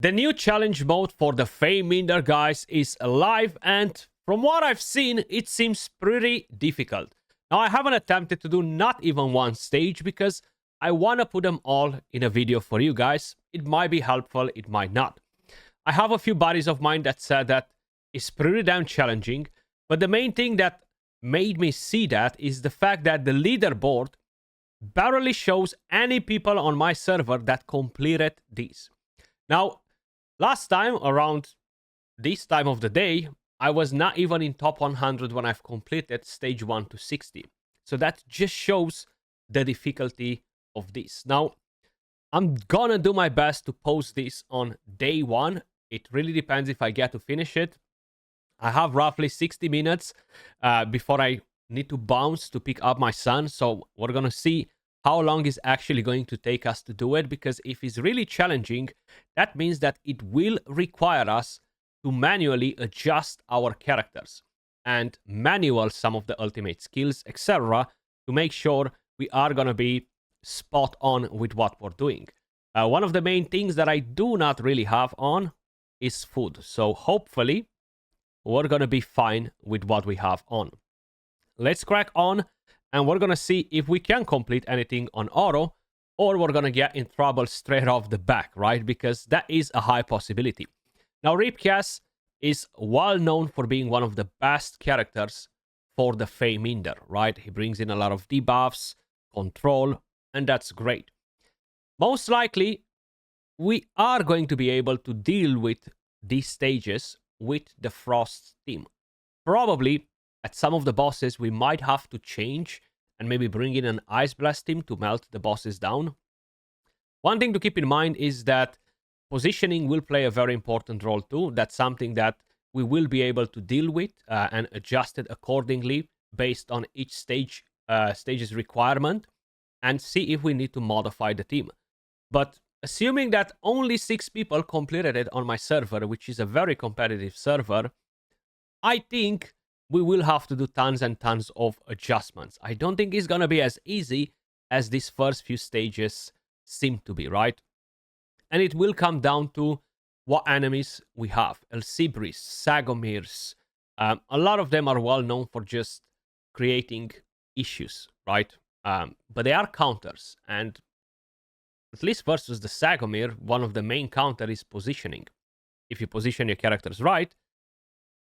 The new challenge mode for the Fey Meander guys is live, and from what I've seen, it seems pretty difficult. Now, I haven't attempted to do not even one stage because I want to put them all in a video for you guys. It might be helpful, it might not. I have a few buddies of mine that said that it's pretty damn challenging, but the main thing that made me see that is the fact that the leaderboard barely shows any people on my server that completed these. Now, last time, around this time of the day, I was not even in top 100 when I've completed stage 1 to 60. So that just shows the difficulty of this. Now, I'm gonna do my best to post this on day 1. It really depends if I get to finish it. I have roughly 60 minutes before I need to bounce to pick up my son. So we're gonna see how long is actually going to take us to do it, because if it's really challenging, that means that it will require us to manually adjust our characters and manual some of the ultimate skills, etc., to make sure we are going to be spot on with what we're doing. One of the main things that I do not really have on is food, so hopefully we're going to be fine with what we have on. Let's crack on, and we're going to see if we can complete anything on auto, or we're going to get in trouble straight off the back, right? Because that is a high possibility. Now, Ripcast is well known for being one of the best characters for the Fey Meander, right? He brings in a lot of debuffs, control, and that's great. Most likely, we are going to be able to deal with these stages with the Frost team. Probably, at some of the bosses, we might have to change and maybe bring in an Ice Blast team to melt the bosses down. One thing to keep in mind is that positioning will play a very important role too. That's something that we will be able to deal with and adjust it accordingly based on each stage's requirement, and see if we need to modify the team. But assuming that only 6 people completed it on my server, which is a very competitive server, I think we will have to do tons and tons of adjustments. I don't think it's going to be as easy as these first few stages seem to be, right? And it will come down to what enemies we have. Elsibris, Sagomirs. A lot of them are well known for just creating issues, right? But they are counters. And at least versus the Sagomir, one of the main counter is positioning. If you position your characters right,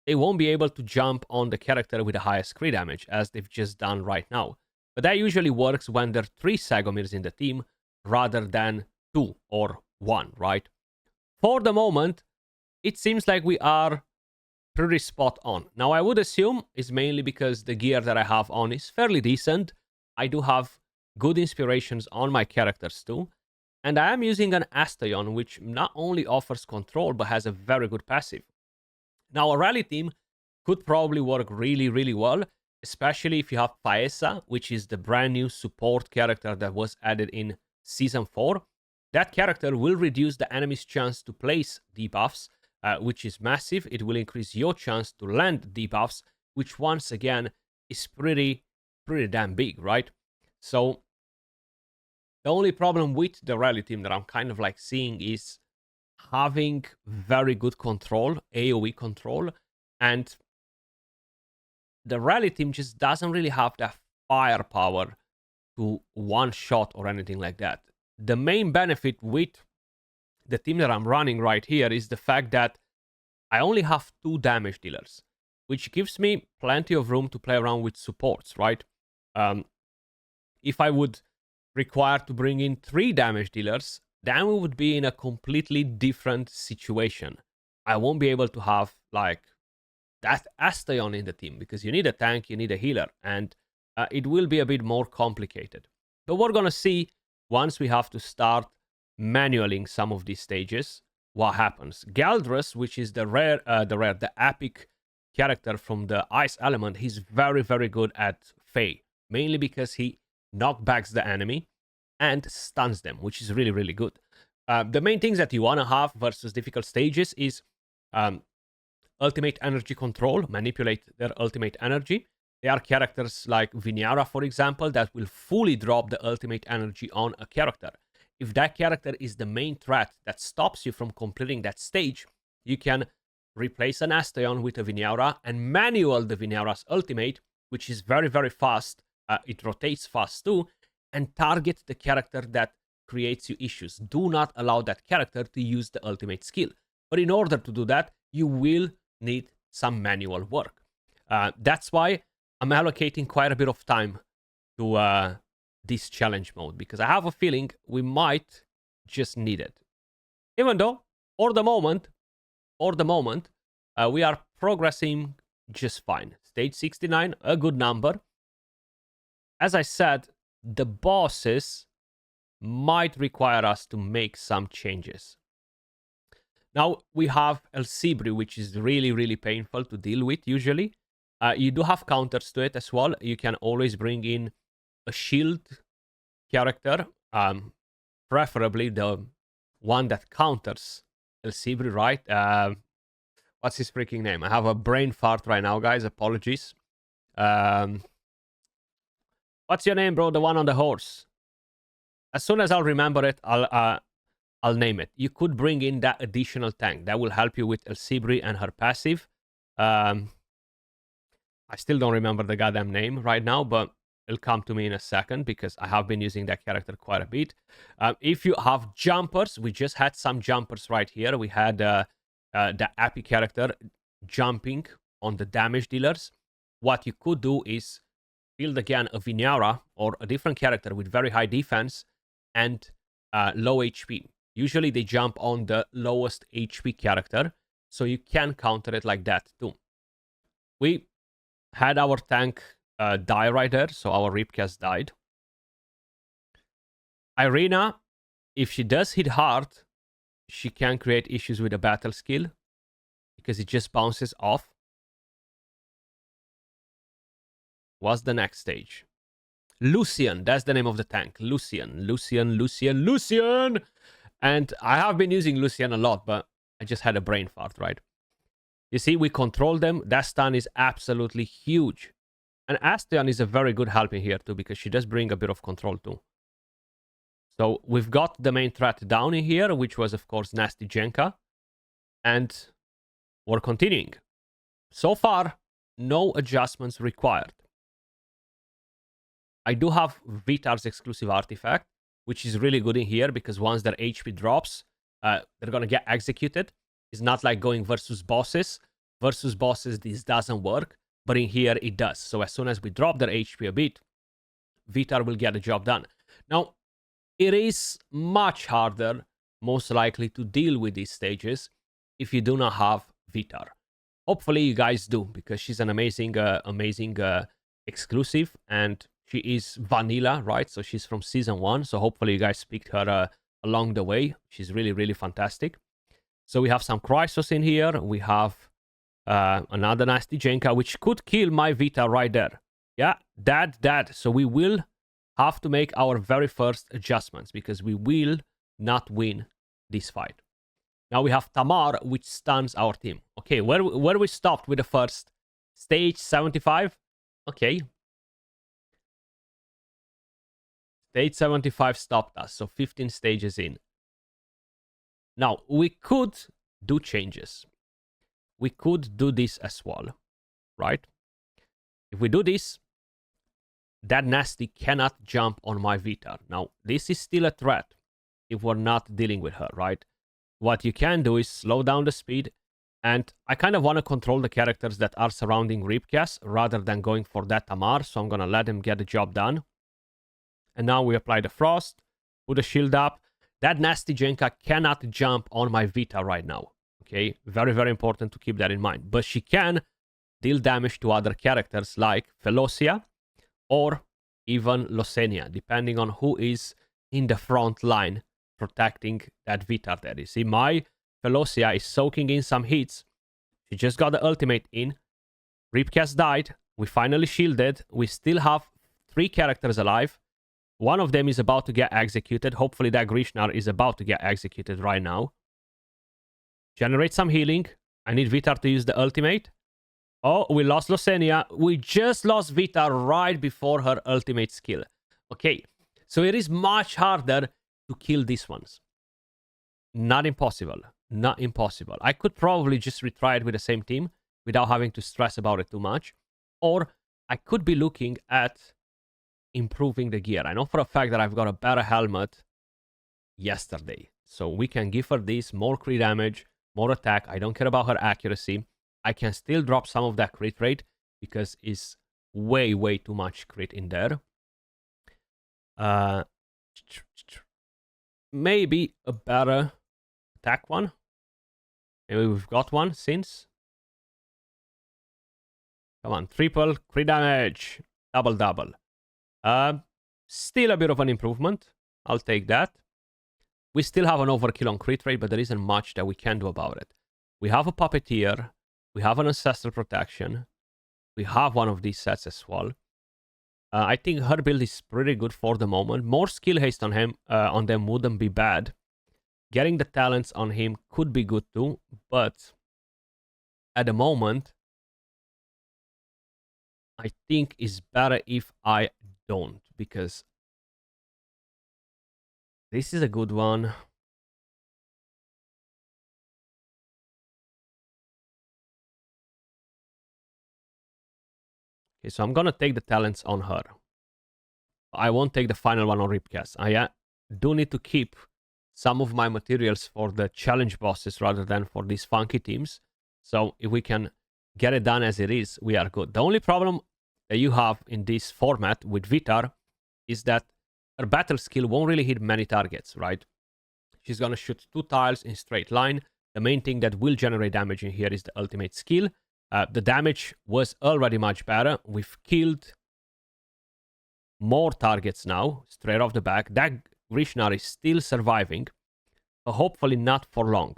they won't be able to jump on the character with the highest crit damage, as they've just done right now. But that usually works when there are 3 Sagomirs in the team, rather than 2 or 1, right? For the moment, it seems like we are pretty spot on. Now, I would assume it's mainly because the gear that I have on is fairly decent. I do have good inspirations on my characters too. And I am using an Astaion, which not only offers control, but has a very good passive. Now, a rally team could probably work really, really well, especially if you have Paesa, which is the brand new support character that was added in Season 4. That character will reduce the enemy's chance to place debuffs, which is massive. It will increase your chance to land debuffs, which once again is pretty damn big, right? So the only problem with the rally team that I'm kind of like seeing is having very good control, AoE control, and the rally team just doesn't really have that firepower to one shot or anything like that. The main benefit with the team that I'm running right here is the fact that I only have 2 damage dealers, which gives me plenty of room to play around with supports, right? If I would require to bring in 3 damage dealers, then we would be in a completely different situation. I won't be able to have like that Astaion in the team, because you need a tank, you need a healer, and it will be a bit more complicated. But we're gonna see once we have to start manualing some of these stages, what happens. Galdrus, which is the epic character from the Ice element, he's very, very good at Fey, mainly because he knockbacks the enemy and stuns them, which is really, really good. The main things that you want to have versus difficult stages is ultimate energy control, manipulate their ultimate energy. There are characters like Vinyara, for example, that will fully drop the ultimate energy on a character. if that character is the main threat that stops you from completing that stage, you can replace an Astion with a Vinaura and manual the Vinaura's ultimate, which is very, very fast. It rotates fast too, and target the character that creates you issues. Do not allow that character to use the ultimate skill. But in order to do that, you will need some manual work. That's why I'm allocating quite a bit of time to this challenge mode, because I have a feeling we might just need it. Even though, for the moment, we are progressing just fine. Stage 69, a good number. As I said, the bosses might require us to make some changes. Now, we have El Sibri, which is really, really painful to deal with, usually. You do have counters to it as well. You can always bring in a shield character, preferably the one that counters El Sibri, right? What's his freaking name? I have a brain fart right now, guys. Apologies. What's your name, bro? The one on the horse. As soon as I'll remember it, I'll name it. You could bring in that additional tank. That will help you with El Sibri and her passive. I still don't remember the goddamn name right now, but it'll come to me in a second because I have been using that character quite a bit. If you have jumpers, we just had some jumpers right here. We had the Appy character jumping on the damage dealers. What you could do is build again a Vinaura or a different character with very high defense and low HP. Usually they jump on the lowest HP character, so you can counter it like that too. We had our tank die right there, so our Ripcast died. Irina, if she does hit hard, she can create issues with a battle skill because it just bounces off. What's the next stage? Lucian, that's the name of the tank. Lucian. And I have been using Lucian a lot, but I just had a brain fart, right? You see, we control them. That stun is absolutely huge. And Astion is a very good help in here too, because she does bring a bit of control too. So we've got the main threat down in here, which was, of course, Nasty Jenka. And we're continuing. So far, no adjustments required. I do have Vitar's exclusive artifact, which is really good in here because once their HP drops, they're going to get executed. It's not like going versus bosses. Versus bosses, this doesn't work, but in here it does. So as soon as we drop their HP a bit, Vitar will get the job done. Now, it is much harder, most likely, to deal with these stages if you do not have Vitar. Hopefully you guys do, because she's an amazing exclusive, and she is vanilla, right? So she's from season 1. So hopefully you guys picked her along the way. She's really, really fantastic. So we have some Chrysos in here. We have another Nasty Jenka, which could kill my Vita right there. Yeah, that. So we will have to make our very first adjustments because we will not win this fight. Now we have Tamar, which stuns our team. Okay, where we stopped with the first stage 75. Okay. Stage 75 stopped us, so 15 stages in. Now, we could do changes. We could do this as well, right? If we do this, that Nasty cannot jump on my Vitar. Now, this is still a threat if we're not dealing with her, right? What you can do is slow down the speed, and I kind of want to control the characters that are surrounding Ripcast rather than going for that Tamar, so I'm going to let him get the job done. And now we apply the Frost, put the shield up. That Nasty Jenka cannot jump on my Vita right now. Okay, very, very important to keep that in mind. But she can deal damage to other characters like Felocia or even Losenia, depending on who is in the front line protecting that Vita there. You see, my Felocia is soaking in some hits. She just got the ultimate in. Ripcast died. We finally shielded. We still have 3 characters alive. One of them is about to get executed. Hopefully that Grishnar is about to get executed right now. Generate some healing. I need Vitar to use the ultimate. Oh, we lost Losenia. We just lost Vitar right before her ultimate skill. Okay, so it is much harder to kill these ones. Not impossible. Not impossible. I could probably just retry it with the same team without having to stress about it too much. Or I could be looking at improving the gear. I know for a fact that I've got a better helmet yesterday. So we can give her this, more crit damage, more attack. I don't care about her accuracy. I can still drop some of that crit rate because it's way, way too much crit in there. Maybe a better attack one. Maybe we've got one since. Come on, triple crit damage, double. Still a bit of an improvement. I'll take that. We still have an overkill on crit rate, but there isn't much that we can do about it. We have a Puppeteer. We have an Ancestral Protection. We have one of these sets as well. I think her build is pretty good for the moment. More skill haste on him, on them wouldn't be bad. Getting the talents on him could be good too, but at the moment, I think it's better if I don't, because this is a good one. Okay, so I'm gonna take the talents on her. I won't take the final one on Ripcast. I do need to keep some of my materials for the challenge bosses rather than for these funky teams. So if we can get it done as it is, we are good. The only problem that you have in this format with Vitar is that her battle skill won't really hit many targets, right? She's gonna shoot 2 tiles in straight line. The main thing that will generate damage in here is the ultimate skill. The damage was already much better. We've killed more targets now, straight off the back. That Grishnar is still surviving, but hopefully not for long.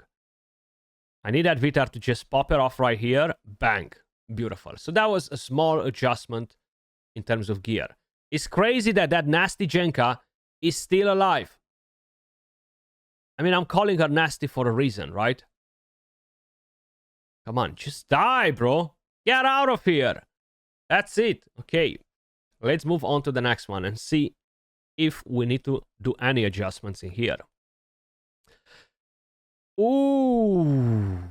I need that Vitar to just pop it off right here. Bang. Beautiful. So that was a small adjustment in terms of gear. It's crazy that that nasty Jenka is still alive. I mean, I'm calling her nasty for a reason, right? Come on, just die, bro. Get out of here. That's it. Okay. Let's move on to the next one and see if we need to do any adjustments in here. Ooh.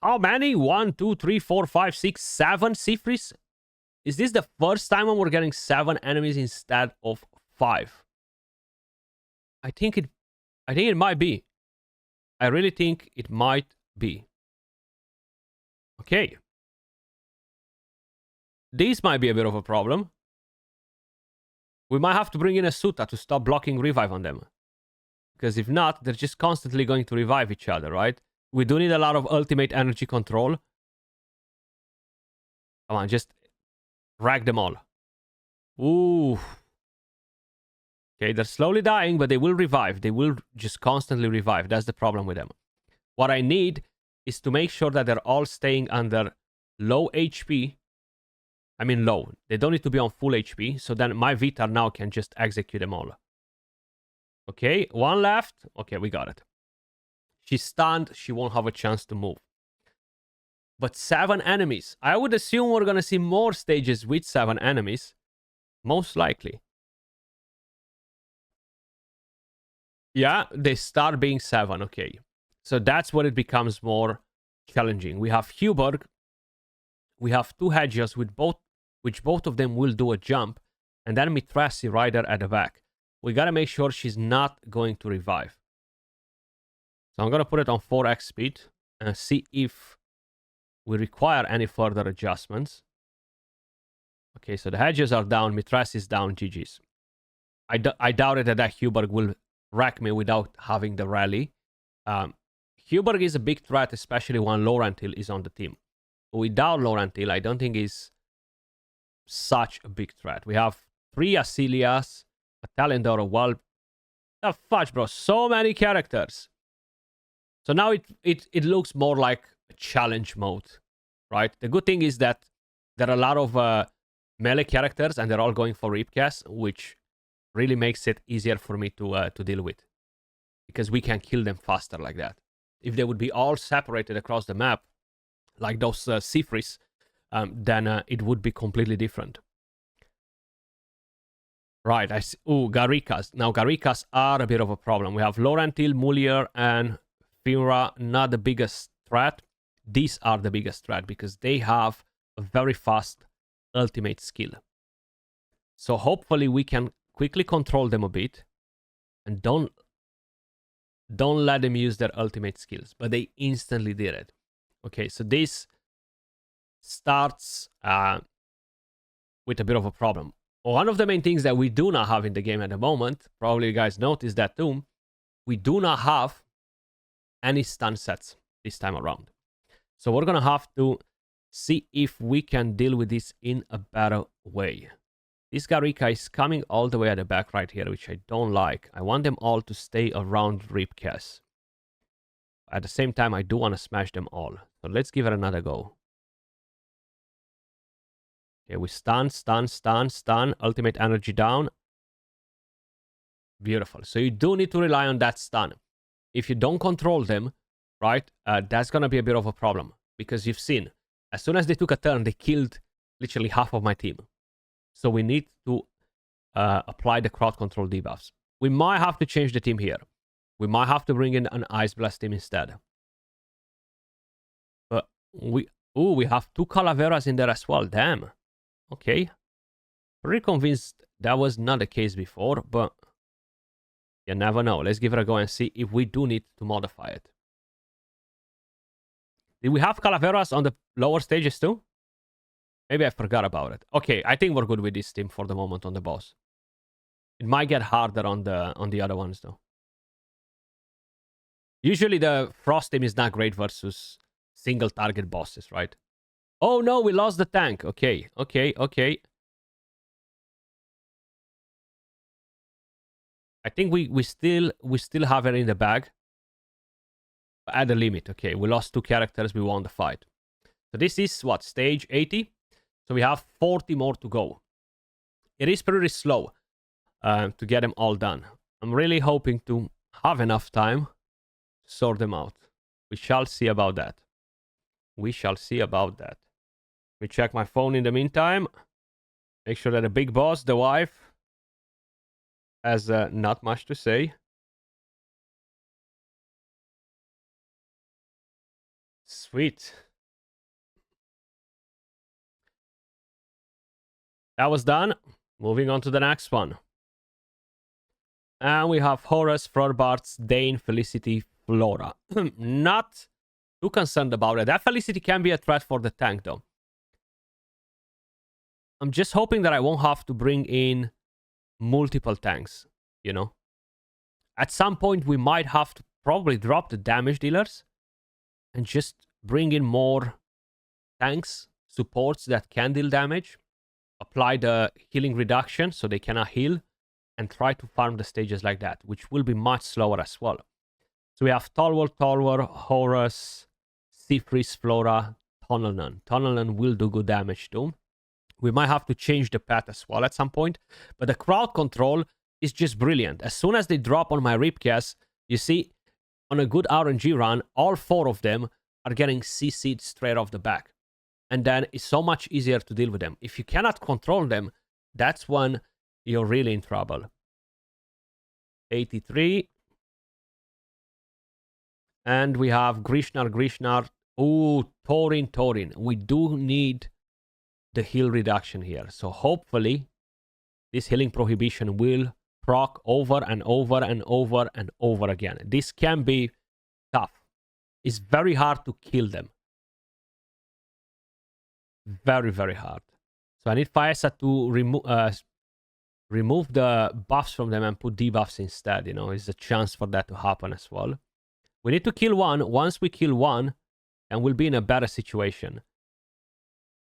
How many? 1, 2, 3, 4, 5, 6, 7 Sifris? Is this the first time when we're getting 7 enemies instead of 5? I think it might be. I really think it might be. Okay. This might be a bit of a problem. We might have to bring in a Suta to stop blocking revive on them. Because if not, they're just constantly going to revive each other, right? We do need a lot of ultimate energy control. Come on, just rag them all. Ooh. Okay, they're slowly dying, but they will revive. They will just constantly revive. That's the problem with them. What I need is to make sure that they're all staying under low HP. I mean low. They don't need to be on full HP. So then my Vitar now can just execute them all. Okay, 1 left. Okay, we got it. She's stunned. She won't have a chance to move. But 7 enemies. I would assume we're going to see more stages with 7 enemies. Most likely. Yeah, they start being 7. Okay. So that's where it becomes more challenging. We have Huberg. We have 2 hedges with which both of them will do a jump. And then Mithrasi Rider at the back. We got to make sure she's not going to revive. So I'm going to put it on 4x speed and see if we require any further adjustments. Okay, so the hedges are down. Mithrasi is down. GG's. I doubted that Huberg will wreck me without having the rally. Huberg is a big threat, especially when Lorantil is on the team. Without Lorantil, I don't think he's such a big threat. We have 3 Asilias, a Talendor, well, the fudge, bro. So many characters. So now it looks more like a challenge mode, right? The good thing is that there are a lot of melee characters and they're all going for Ripcast, which really makes it easier for me to deal with. Because we can kill them faster like that. If they would be all separated across the map, like those Sifris, then it would be completely different. Right, I see. Ooh, Garikas. Now, Garikas are a bit of a problem. We have Laurentil, Mulier, and Fira, not the biggest threat. These are the biggest threat because they have a very fast ultimate skill. So hopefully we can quickly control them a bit and don't let them use their ultimate skills. But they instantly did it. Okay, so this starts with a bit of a problem. One of the main things that we do not have in the game at the moment, probably you guys noticed that too, we do not have any stun sets this time around. So we're going to have to see if we can deal with this in a better way. This Garika is coming all the way at the back right here, which I don't like. I want them all to stay around Ripcast. At the same time, I do want to smash them all. So let's give it another go. Okay, we stun. Ultimate energy down. Beautiful. So you do need to rely on that stun. If you don't control them, right, that's going to be a bit of a problem. Because you've seen, as soon as they took a turn, they killed literally half of my team. So we need to apply the crowd control debuffs. We might have to change the team here. We might have to bring in an Ice Blast team instead. But we have 2 Calaveras in there as well. Damn. Okay. Pretty convinced that was not the case before, but you never know. Let's give it a go and see if we do need to modify it. Did we have Calaveras on the lower stages too? Maybe I forgot about it. Okay, I think we're good with this team for the moment on the boss. It might get harder on the other ones though. Usually the Frost team is not great versus single target bosses, right? Oh no, we lost the tank. Okay. I think we still have it in the bag. At the limit. Okay, we lost 2 characters, we won the fight. So this is what, stage 80? So we have 40 more to go. It is pretty slow to get them all done. I'm really hoping to have enough time to sort them out. We shall see about that. Let me check my phone in the meantime. Make sure that the big boss, the wife, has not much to say. Sweet. That was done. Moving on to the next one. And we have Horus, Florbarts, Dane, Felicity, Flora. Not too concerned about it. That Felicity can be a threat for the tank though. I'm just hoping that I won't have to bring in multiple tanks, you know. At some point we might have to probably drop the damage dealers and just bring in more tanks, supports that can deal damage, apply the healing reduction so they cannot heal, and try to farm the stages like that, which will be much slower as well. So we have Tolwar, Horus, Seafreeze, Flora, Tunnelnun. Tunnelnun will do good damage too. We might have to change the path as well at some point, but the crowd control is just brilliant. As soon as they drop on my Ripcast, you see, on a good RNG run, all 4 of them are getting CC'd straight off the back. And then it's so much easier to deal with them. If you cannot control them, that's when you're really in trouble. 83. And we have Grishnar. Ooh, Torin. We do need the heal reduction here. So hopefully, this healing prohibition will proc over and over and over and over again. This can be tough. It's very hard to kill them. Very, very hard. So I need Faesa to remove the buffs from them and put debuffs instead. You know, there's a chance for that to happen as well. We need to kill one. Once we kill one, then we'll be in a better situation.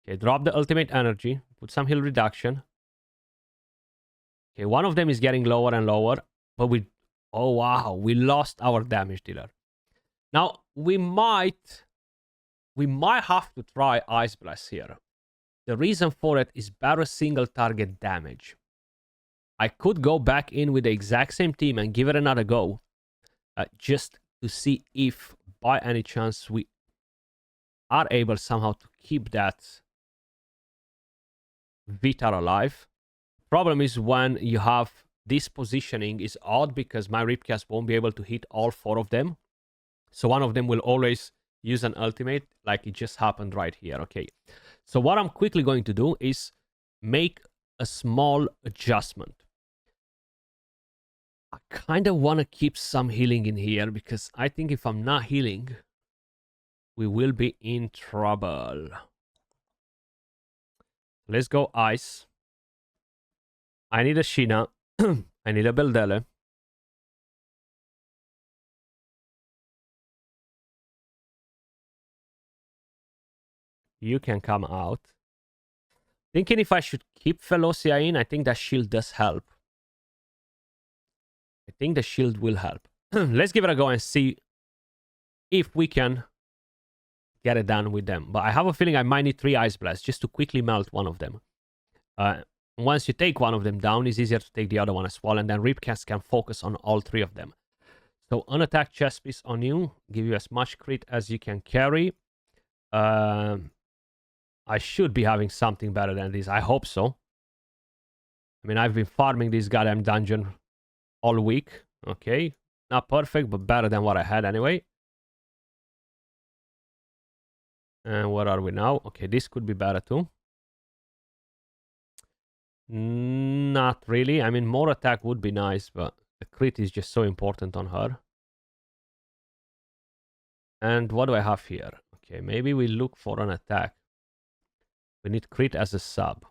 Okay, drop the ultimate energy. Put some heal reduction. Okay, one of them is getting lower and lower. But we... Oh, wow. We lost our damage dealer. Now, we might have to try Ice Blast here. The reason for it is better single target damage. I could go back in with the exact same team and give it another go. Just to see if by any chance we are able somehow to keep that Vitar alive. problem is when you have this positioning is odd because my Ripcast won't be able to hit all 4 of them. So one of them will always use an ultimate like it just happened right here. Okay. So what I'm quickly going to do is make a small adjustment. I kind of want to keep some healing in here because I think if I'm not healing, we will be in trouble. Let's go ice. I need a Sheena. I need a Beldele. You can come out. Thinking if I should keep Velocia in, I think that shield does help. I think the shield will help. Let's give it a go and see if we can get it done with them. But I have a feeling I might need 3 Ice Blasts just to quickly melt one of them. Once you take one of them down, it's easier to take the other one as well. And then Ripcast can focus on all 3 of them. So unattacked chest piece on you. Give you as much crit as you can carry. I should be having something better than this. I hope so. I mean, I've been farming this goddamn dungeon all week. Okay. Not perfect, but better than what I had anyway. And what are we now? Okay, this could be better too. Not really. I mean, more attack would be nice, but the crit is just so important on her. And what do I have here? Okay, maybe we look for an attack. We need crit as a sub.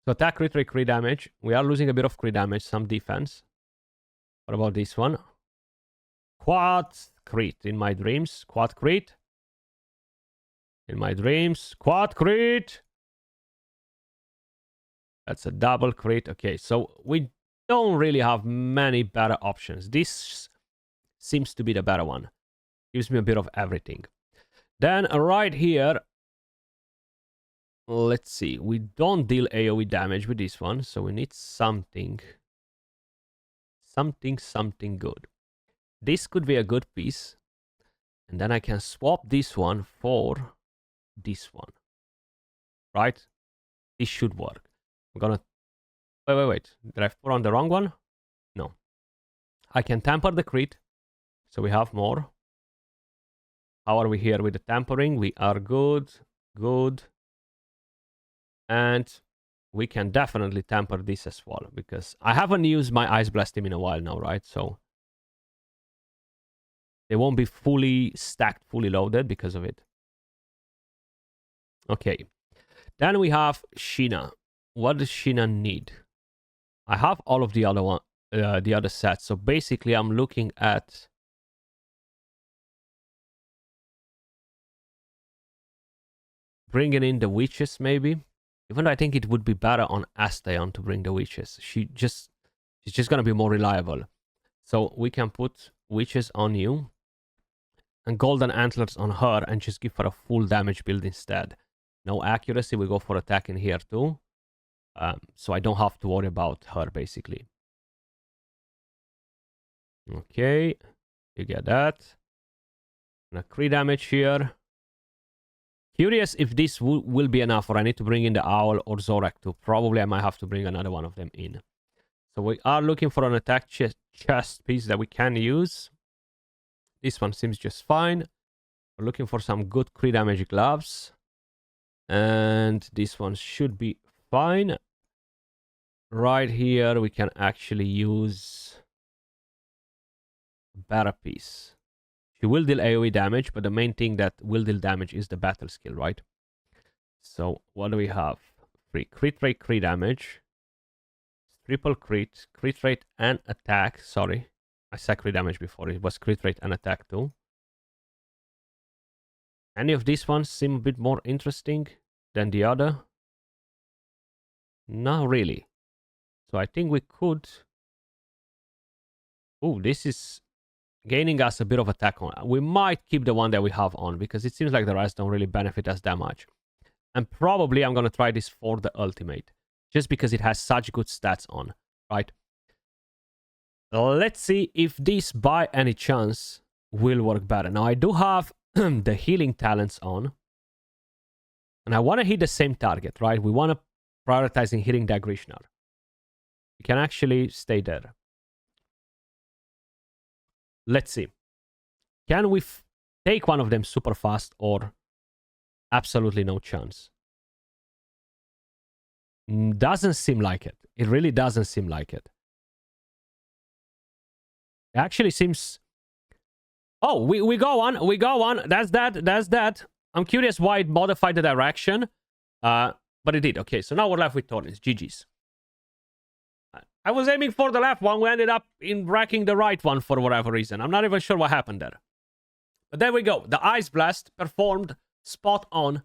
So attack, crit rate, crit damage. We are losing a bit of crit damage, some defense. What about this one? Quad crit in my dreams. Quad crit. In my dreams. Quad crit. That's a double crit. Okay, so we don't really have many better options. This seems to be the better one. Gives me a bit of everything. Then right here, let's see. We don't deal AoE damage with this one, so we need something. Something good. This could be a good piece. And then I can swap this one for this one. Right? This should work. I'm gonna... Wait. Did I put on the wrong one? No. I can tamper the crit. So we have more. How are we here with the tampering? We are good. Good. And we can definitely tamper this as well. Because I haven't used my Ice Blast team in a while now, right? So they won't be fully stacked, fully loaded because of it. Okay. Then we have Sheena. What does Sheena need? I have all of the other sets. So basically I'm looking at bringing in the witches maybe. Even though I think it would be better on Asteon to bring the witches. She's just going to be more reliable. So we can put witches on you. And golden antlers on her. And just give her a full damage build instead. No accuracy. We go for attack in here too. So I don't have to worry about her basically. Okay. You get that. And a crit damage here. Curious if this will be enough, or I need to bring in the Owl or Zorak too. Probably I might have to bring another one of them in. So we are looking for an attack chest piece that we can use. This one seems just fine. We're looking for some good crit damage gloves. And this one should be fine. Right here we can actually use a better piece. She will deal AoE damage, but the main thing that will deal damage is the battle skill, right? So what do we have? Free crit rate, crit damage. Triple crit, crit rate and attack. Sorry, I said crit damage before. It was crit rate and attack too. Any of these ones seem a bit more interesting than the other? Not really. So I think we could... Oh, this is gaining us a bit of attack on. We might keep the one that we have on because it seems like the rest don't really benefit us that much. And probably I'm going to try this for the ultimate. Just because it has such good stats on, right? Let's see if this by any chance will work better. Now I do have the healing talents on. And I want to hit the same target, right? We want to prioritize in hitting the Grishnar. We can actually stay there. Let's see. Can we take one of them super fast or absolutely no chance? Doesn't seem like it. It really doesn't seem like it. It actually seems... Oh, we go on. We go on. That's that. That's that. I'm curious why it modified the direction. But it did. Okay, so now we're left with Torin. GG's. I was aiming for the left one. We ended up in wrecking the right one for whatever reason. I'm not even sure what happened there. But there we go. The Ice Blast performed spot on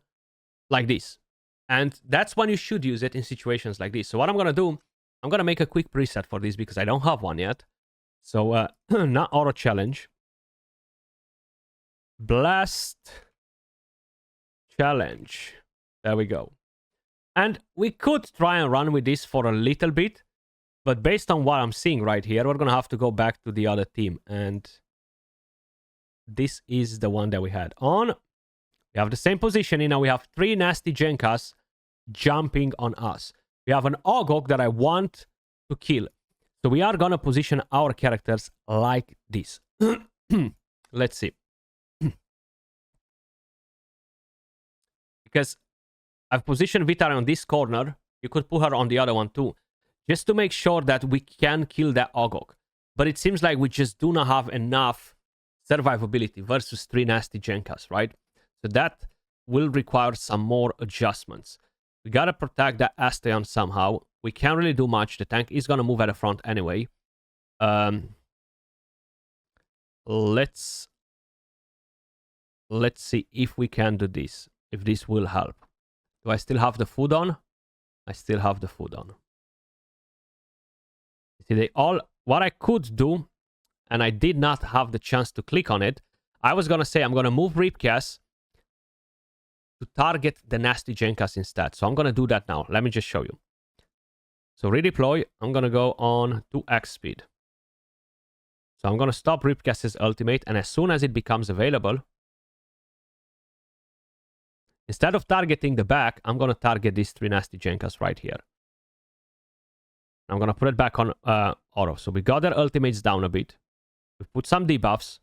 like this. And that's when you should use it in situations like this. So what I'm going to do, I'm going to make a quick preset for this because I don't have one yet. So, not auto challenge. Blast challenge. There we go. And we could try and run with this for a little bit. But based on what I'm seeing right here, we're going to have to go back to the other team. And this is the one that we had on. We have the same positioning. Now we have 3 nasty Jenkas jumping on us. We have an Ogok that I want to kill. So we are going to position our characters like this. Let's see. Because I've positioned Vitara on this corner. You could put her on the other one too. Just to make sure that we can kill that Ogok. But it seems like we just do not have enough survivability versus 3 nasty Jenkas, right? So that will require some more adjustments. We gotta protect that Asteon somehow. We can't really do much. The tank is gonna move at the front anyway. Let's see if we can do this. If this will help. Do I still have the food on? I still have the food on. See, they all... What I could do, and I did not have the chance to click on it, I was gonna say I'm gonna move Ripcast to target the nasty Jenkas instead. So I'm gonna do that now. Let me just show you. So redeploy, I'm gonna go on to X speed. So I'm gonna stop Ripcast's ultimate, and as soon as it becomes available, instead of targeting the back, I'm gonna target these 3 nasty Jenkas right here. I'm gonna put it back on auto. So we got their ultimates down a bit. We've put some debuffs.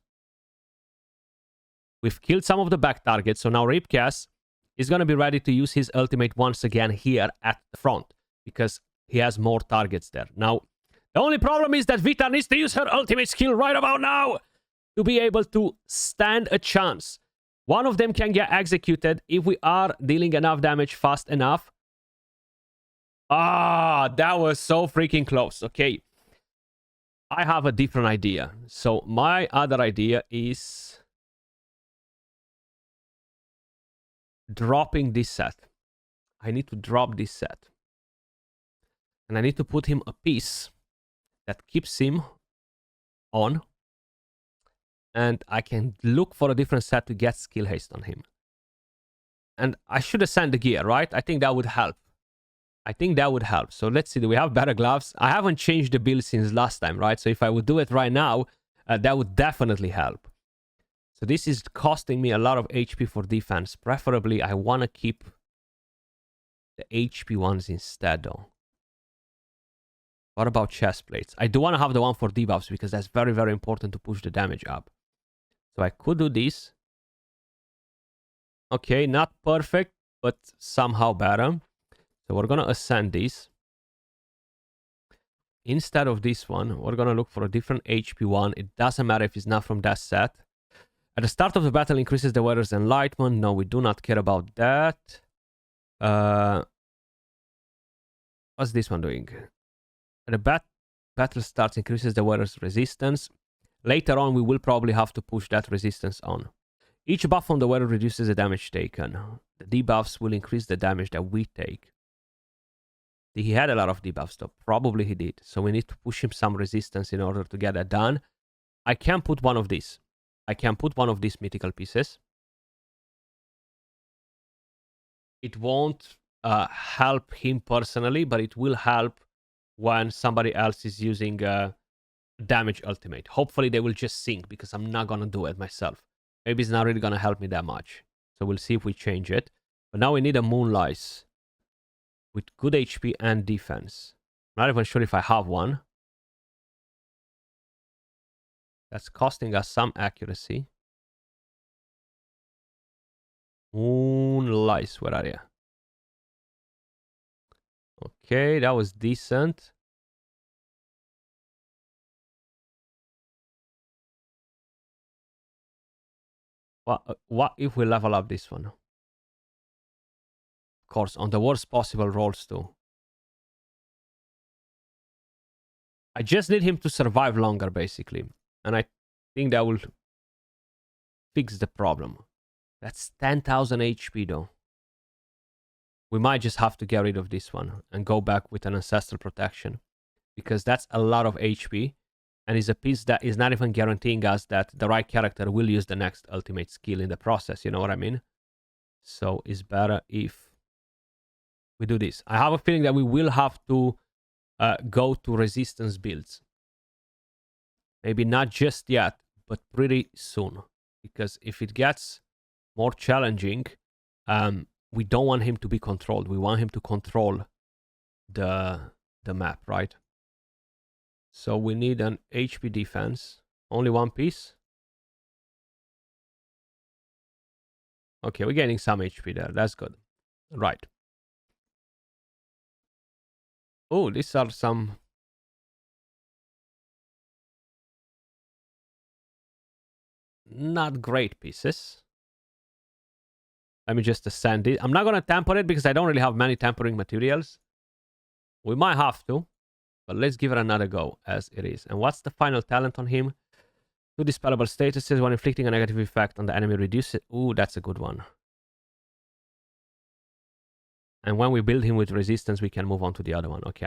We've killed some of the back targets. So now Ripcast is gonna be ready to use his ultimate once again here at the front. Because he has more targets there. Now, the only problem is that Vita needs to use her ultimate skill right about now to be able to stand a chance. One of them can get executed if we are dealing enough damage fast enough. Ah, that was so freaking close. Okay. I have a different idea. So my other idea is dropping this set. I need to drop this set. And I need to put him a piece that keeps him on. And I can look for a different set to get skill haste on him. And I should ascend the gear, right? I think that would help. I think that would help. So let's see. Do we have better gloves? I haven't changed the build since last time, right? So if I would do it right now, that would definitely help. So this is costing me a lot of HP for defense. Preferably, I want to keep the HP ones instead, though. What about chest plates? I do want to have the one for debuffs because that's very, very important to push the damage up. So I could do this. Okay, not perfect, but somehow better. So we're going to ascend this. Instead of this one, we're going to look for a different HP one. It doesn't matter if it's not from that set. At the start of the battle, increases the weather's enlightenment. No, we do not care about that. What's this one doing? At the battle starts, increases the weather's resistance. Later on, we will probably have to push that resistance on. Each buff on the weather reduces the damage taken. The debuffs will increase the damage that we take. He had a lot of debuffs though. Probably he did. So we need to push him some resistance in order to get that done. I can put one of these. I can put one of these mythical pieces. It won't help him personally, but it will help when somebody else is using damage ultimate. Hopefully they will just sink because I'm not going to do it myself. Maybe it's not really going to help me that much. So we'll see if we change it. But now we need a Moonlice with good HP and defense. Not even sure if I have one. That's costing us some accuracy. Moonlice, where are you? Okay, that was decent. What if we level up this one? Of course, on the worst possible rolls too. I just need him to survive longer, basically. And I think that will fix the problem. That's 10,000 HP, though. We might just have to get rid of this one and go back with an Ancestral Protection. Because that's a lot of HP. And it's a piece that is not even guaranteeing us that the right character will use the next ultimate skill in the process. You know what I mean? So it's better if we do this. I have a feeling that we will have to go to resistance builds. Maybe not just yet, but pretty soon. Because if it gets more challenging, we don't want him to be controlled. We want him to control the map, right? So we need an HP defense. Only one piece. Okay, we're getting some HP there. That's good. Right. Oh, these are some... not great pieces. Let me just ascend it. I'm not going to temper it because I don't really have many tempering materials. We might have to. But let's give it another go as it is. And what's the final talent on him? 2 dispellable statuses when inflicting a negative effect on the enemy. Reduce it. Ooh, that's a good one. And when we build him with resistance, we can move on to the other one. Okay,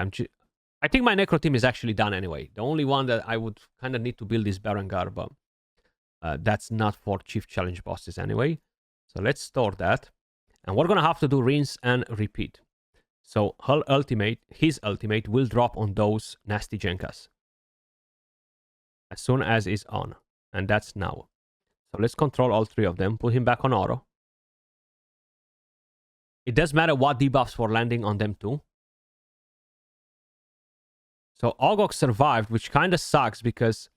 I think my Necro team is actually done anyway. The only one that I would kind of need to build is Dragonheir, but that's not for Chief Challenge bosses anyway. So let's store that. And we're going to have to do rinse and repeat. So his ultimate will drop on those nasty Jenkas as soon as it's on. And that's now. So let's control all 3 of them. Put him back on auto. It does matter what debuffs were landing on them too. So Ogok survived, which kind of sucks because...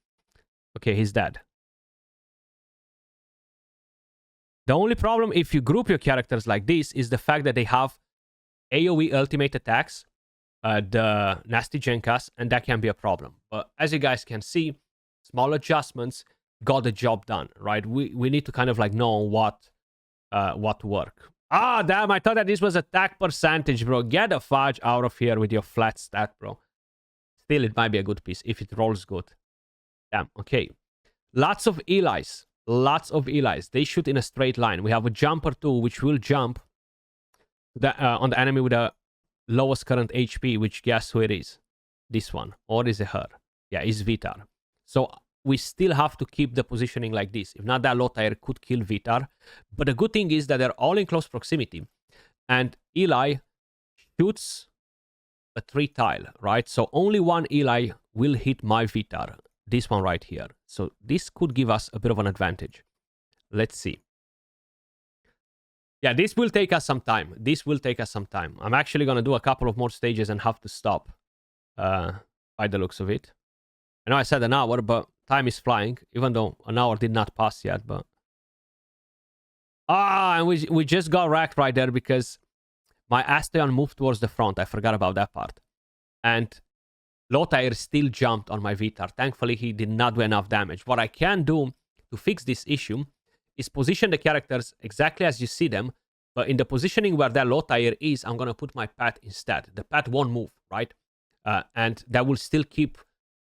okay, he's dead. The only problem if you group your characters like this is the fact that they have AoE ultimate attacks, the nasty Jenkas, and that can be a problem. But as you guys can see, small adjustments got the job done, right? We need to kind of like know what to work. Ah, damn, I thought that this was attack percentage, bro. Get the fudge out of here with your flat stat, bro. Still, it might be a good piece if it rolls good. Damn, okay. Lots of Elis. Lots of Elis. They shoot in a straight line. We have a jumper too, which will jump on the enemy with the lowest current HP, which guess who it is? This one. Or is it her? Yeah, it's Vitar. So we still have to keep the positioning like this. If not, that Lothair could kill Vitar. But the good thing is that they're all in close proximity. And Eli shoots a 3 tile, right? So only one Eli will hit my Vitar. This one right here. So this could give us a bit of an advantage. Let's see. Yeah, this will take us some time. This will take us some time. I'm actually going to do a couple of more stages and have to stop by the looks of it. I know I said an hour, but time is flying, even though an hour did not pass yet. But and we just got wrecked right there because my Asteon moved towards the front. I forgot about that part. And Lothair still jumped on my Vitar. Thankfully, he did not do enough damage. What I can do to fix this issue is position the characters exactly as you see them, but in the positioning where that Lothair is, I'm going to put my Pat instead. The Pat won't move, right? And that will still keep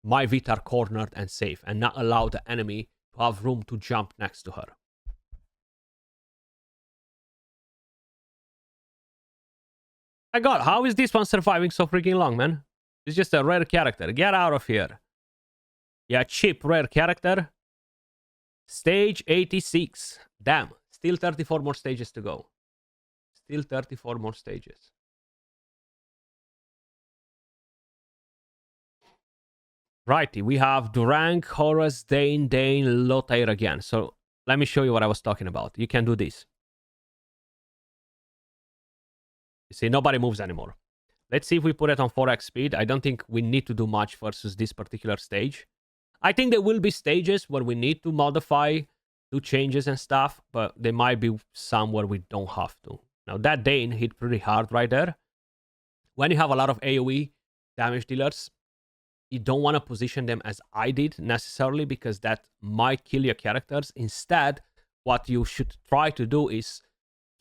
my Vitar cornered and safe and not allow the enemy to have room to jump next to her. My god, how is this one surviving so freaking long, man? It's just a rare character. Get out of here. Yeah, cheap rare character. Stage 86. Damn. Still 34 more stages to go. Still 34 more stages. Righty, we have Durang, Horus, Dane, Lothair again. So let me show you what I was talking about. You can do this. You see, nobody moves anymore. Let's see if we put it on 4x speed. I don't think we need to do much versus this particular stage. I think there will be stages where we need to modify, do changes and stuff, but there might be some where we don't have to. Now, that Dane hit pretty hard right there. When you have a lot of AoE damage dealers, you don't want to position them as I did necessarily, because that might kill your characters. Instead, what you should try to do is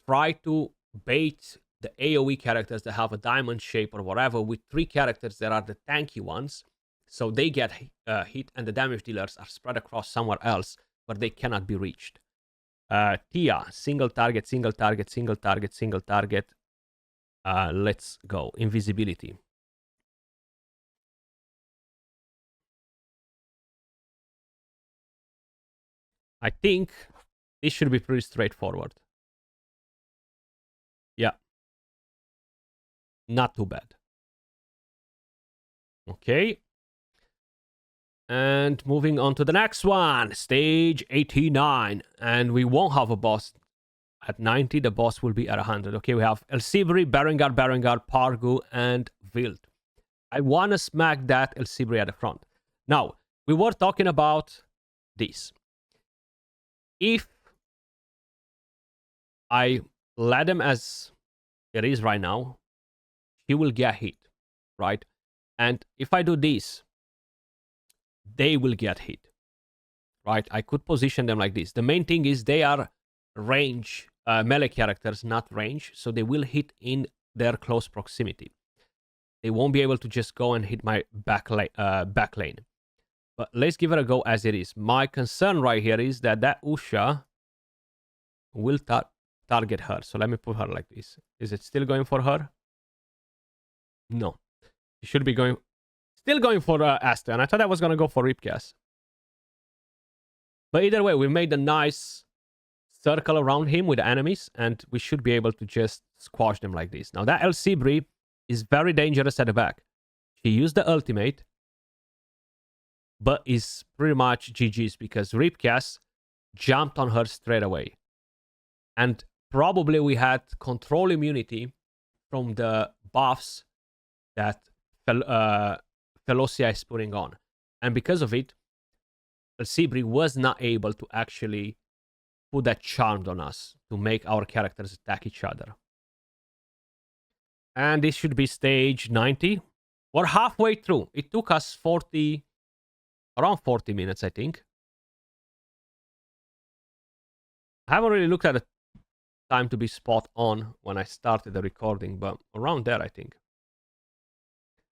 try to bait the AoE characters that have a diamond shape or whatever with 3 characters that are the tanky ones, so they get hit and the damage dealers are spread across somewhere else where they cannot be reached. Tia, single target, single target, single target, single target. Let's go. Invisibility. I think this should be pretty straightforward. Yeah. Not too bad. Okay. And moving on to the next one. Stage 89. And we won't have a boss at 90. The boss will be at 100. Okay, we have Elsibri, Berengar, Pargu, and Wild. I want to smack that Elsibri at the front. Now, we were talking about this. If I let him as it is right now, he will get hit, right? And if I do this, they will get hit, right? I could position them like this. The main thing is they are range, melee characters, not range, so they will hit in their close proximity. They won't be able to just go and hit my back lane. But let's give it a go as it is. My concern right here is that Usha will target her. So let me put her like this. Is it still going for her? No. It should be still going for Asta. And I thought I was going to go for Ripcast. But either way, we made a nice circle around him with the enemies. And we should be able to just squash them like this. Now that Elsibri is very dangerous at the back. She used the ultimate, but is pretty much GG's because Ripcast jumped on her straight away. And probably we had control immunity from the buffs that Felocia is putting on. And because of it, Elsibri was not able to actually put that charm on us to make our characters attack each other. And this should be stage 90. We're halfway through. It took us around 40 minutes, I think. I haven't really looked at the time to be spot on when I started the recording, but around there, I think.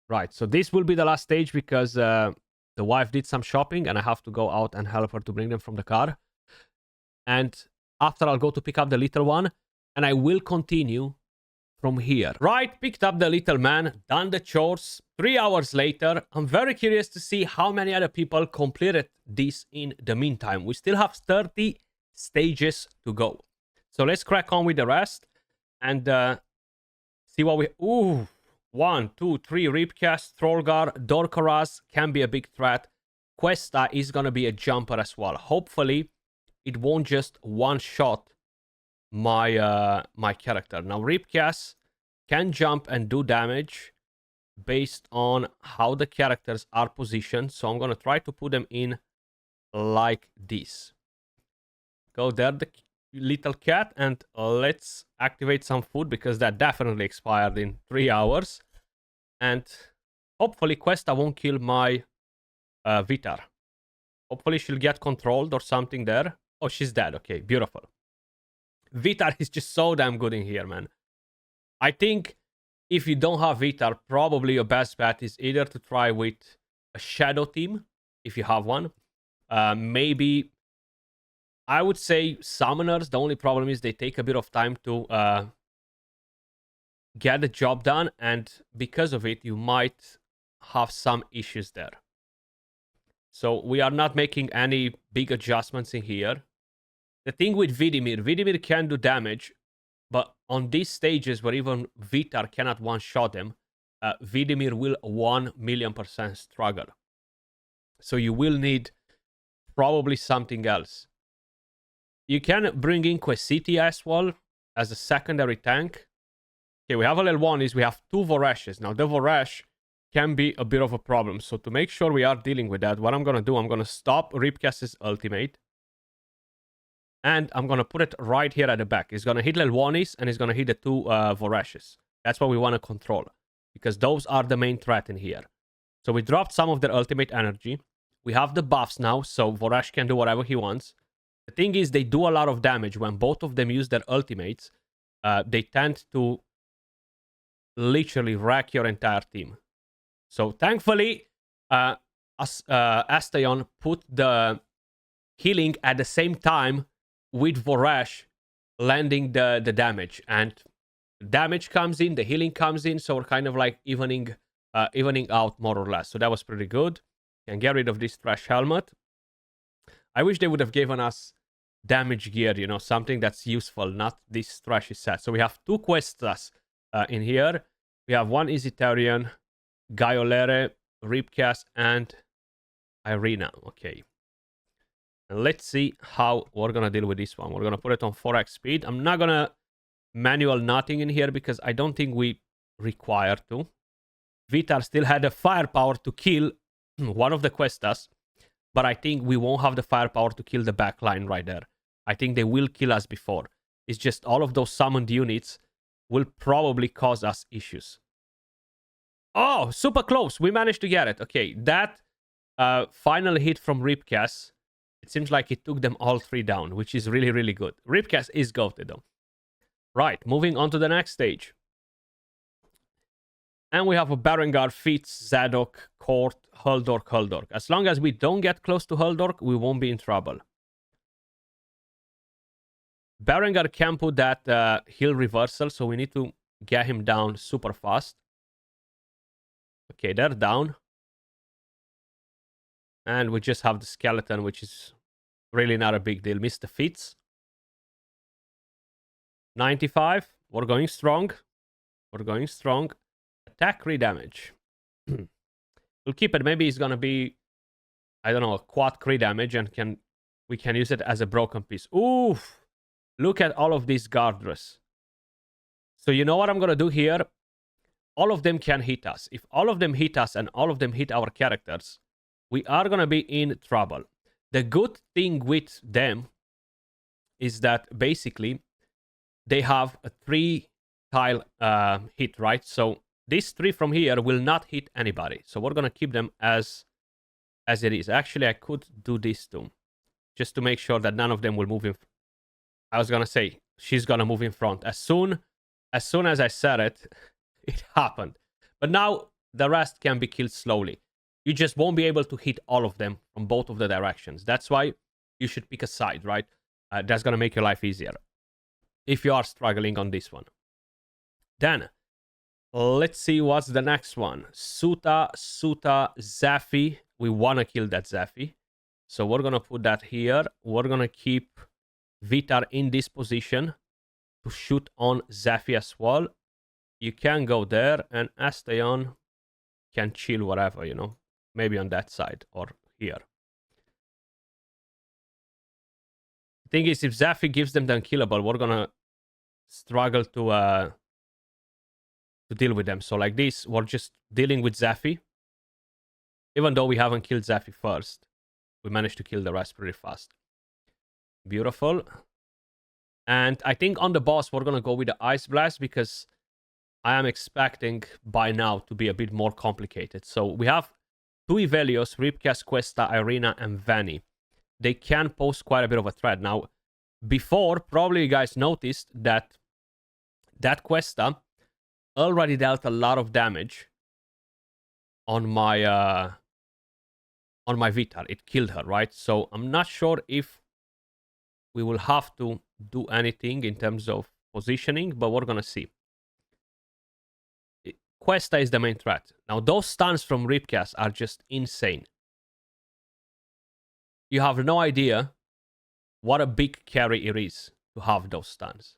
Right, so this will be the last stage because the wife did some shopping and I have to go out and help her to bring them from the car. And after, I'll go to pick up the little one and I will continue from here. Right, picked up the little man, done the chores. 3 hours later, I'm very curious to see how many other people completed this in the meantime. We still have 30 stages to go. So let's crack on with the rest and see what we... Ooh, 1, 2, 3, Ripcast, Trollgar, Dorkaraz can be a big threat. Questa is going to be a jumper as well. Hopefully, it won't just one-shot my character. Now, Ripcast can jump and do damage based on how the characters are positioned. So I'm going to try to put them in like this. Go there, the little cat, and let's activate some food because that definitely expired in 3 hours. And hopefully Questa won't kill my Vitar. Hopefully she'll get controlled or something there. Oh, she's dead. Okay, beautiful. Vitar is just so damn good in here, man. I think if you don't have Vitar, probably your best bet is either to try with a Shadow team, if you have one. Maybe, I would say Summoners. The only problem is they take a bit of time to get the job done. And because of it, you might have some issues there. So we are not making any big adjustments in here. The thing with Vidimir can do damage, but on these stages where even Vitar cannot one-shot him, Vidimir will 1,000,000% struggle. So you will need probably something else. You can bring in Questa as well as a secondary tank. Okay, we have a level 1 is we have 2 Vorashes. Now, the Vorash can be a bit of a problem. So to make sure we are dealing with that, what I'm going to do, I'm going to stop Ripcast's ultimate. And I'm going to put it right here at the back. It's going to hit level 1 is, and it's going to hit the 2 Vorashes. That's what we want to control. Because those are the main threat in here. So we dropped some of their ultimate energy. We have the buffs now, so Vorash can do whatever he wants. The thing is, they do a lot of damage. When both of them use their ultimates, they tend to literally wreck your entire team. So thankfully, Astayon put the healing at the same time with Vorash landing the damage. And damage comes in, the healing comes in, so we're kind of like evening out more or less. So that was pretty good. Can get rid of this trash helmet. I wish they would have given us damage gear, you know, something that's useful, not this trashy set. So we have 2 Questas in here. We have 1 Isitarian, Gaiolere, Ripcast, and Irina. Okay. And let's see how we're going to deal with this one. We're going to put it on 4x speed. I'm not going to manual nothing in here because I don't think we require to. Vitar still had the firepower to kill one of the Questas, but I think we won't have the firepower to kill the back line right there. I think they will kill us before. It's just all of those summoned units will probably cause us issues. Oh, super close. We managed to get it. Okay, that final hit from Ripcast, it seems like it took them all 3 down, which is really, really good. Ripcast is goated though. Right, moving on to the next stage. And we have a Berengar, Fitz, Zadok, Court, Huldork. As long as we don't get close to Huldork, we won't be in trouble. Berengar can put that heal reversal, so we need to get him down super fast. Okay, they're down. And we just have the skeleton, which is really not a big deal. Mr. Fitz. 95. We're going strong. We're going strong. Attack re-damage. We'll keep it. Maybe it's gonna be, I don't know, a quad crit damage, and we can use it as a broken piece. Oof! Look at all of these Gardras. So you know what I'm gonna do here? All of them can hit us. If all of them hit us and all of them hit our characters, we are gonna be in trouble. The good thing with them is that basically they have a 3-tile hit, right? So these 3 from here will not hit anybody. So we're going to keep them as it is. Actually, I could do this too. Just to make sure that none of them will move in. I was going to say, she's going to move in front. As soon as I said it, it happened. But now the rest can be killed slowly. You just won't be able to hit all of them from both of the directions. That's why you should pick a side, right? That's going to make your life easier. If you are struggling on this one. Then, let's see what's the next one. Suta, Zephy. We want to kill that Zephy. So we're going to put that here. We're going to keep Vitar in this position to shoot on Zephy as well. You can go there, and Astayon can chill wherever, you know. Maybe on that side or here. The thing is, if Zephy gives them the unkillable, we're going to struggle to deal with them. So like this, we're just dealing with Zephy. Even though we haven't killed Zephy first, we managed to kill the rest pretty fast. Beautiful. And I think on the boss, we're going to go with the Ice Blast because I am expecting by now to be a bit more complicated. So we have 2 Ivelios, Ripcast, Questa, Irina, and Vanny. They can pose quite a bit of a threat. Now, before, probably you guys noticed that Questa already dealt a lot of damage on my Vitar. It killed her, right? So I'm not sure if we will have to do anything in terms of positioning, but we're gonna see. Questa is the main threat. Now, those stuns from Ripcast are just insane. You have no idea what a big carry it is to have those stuns.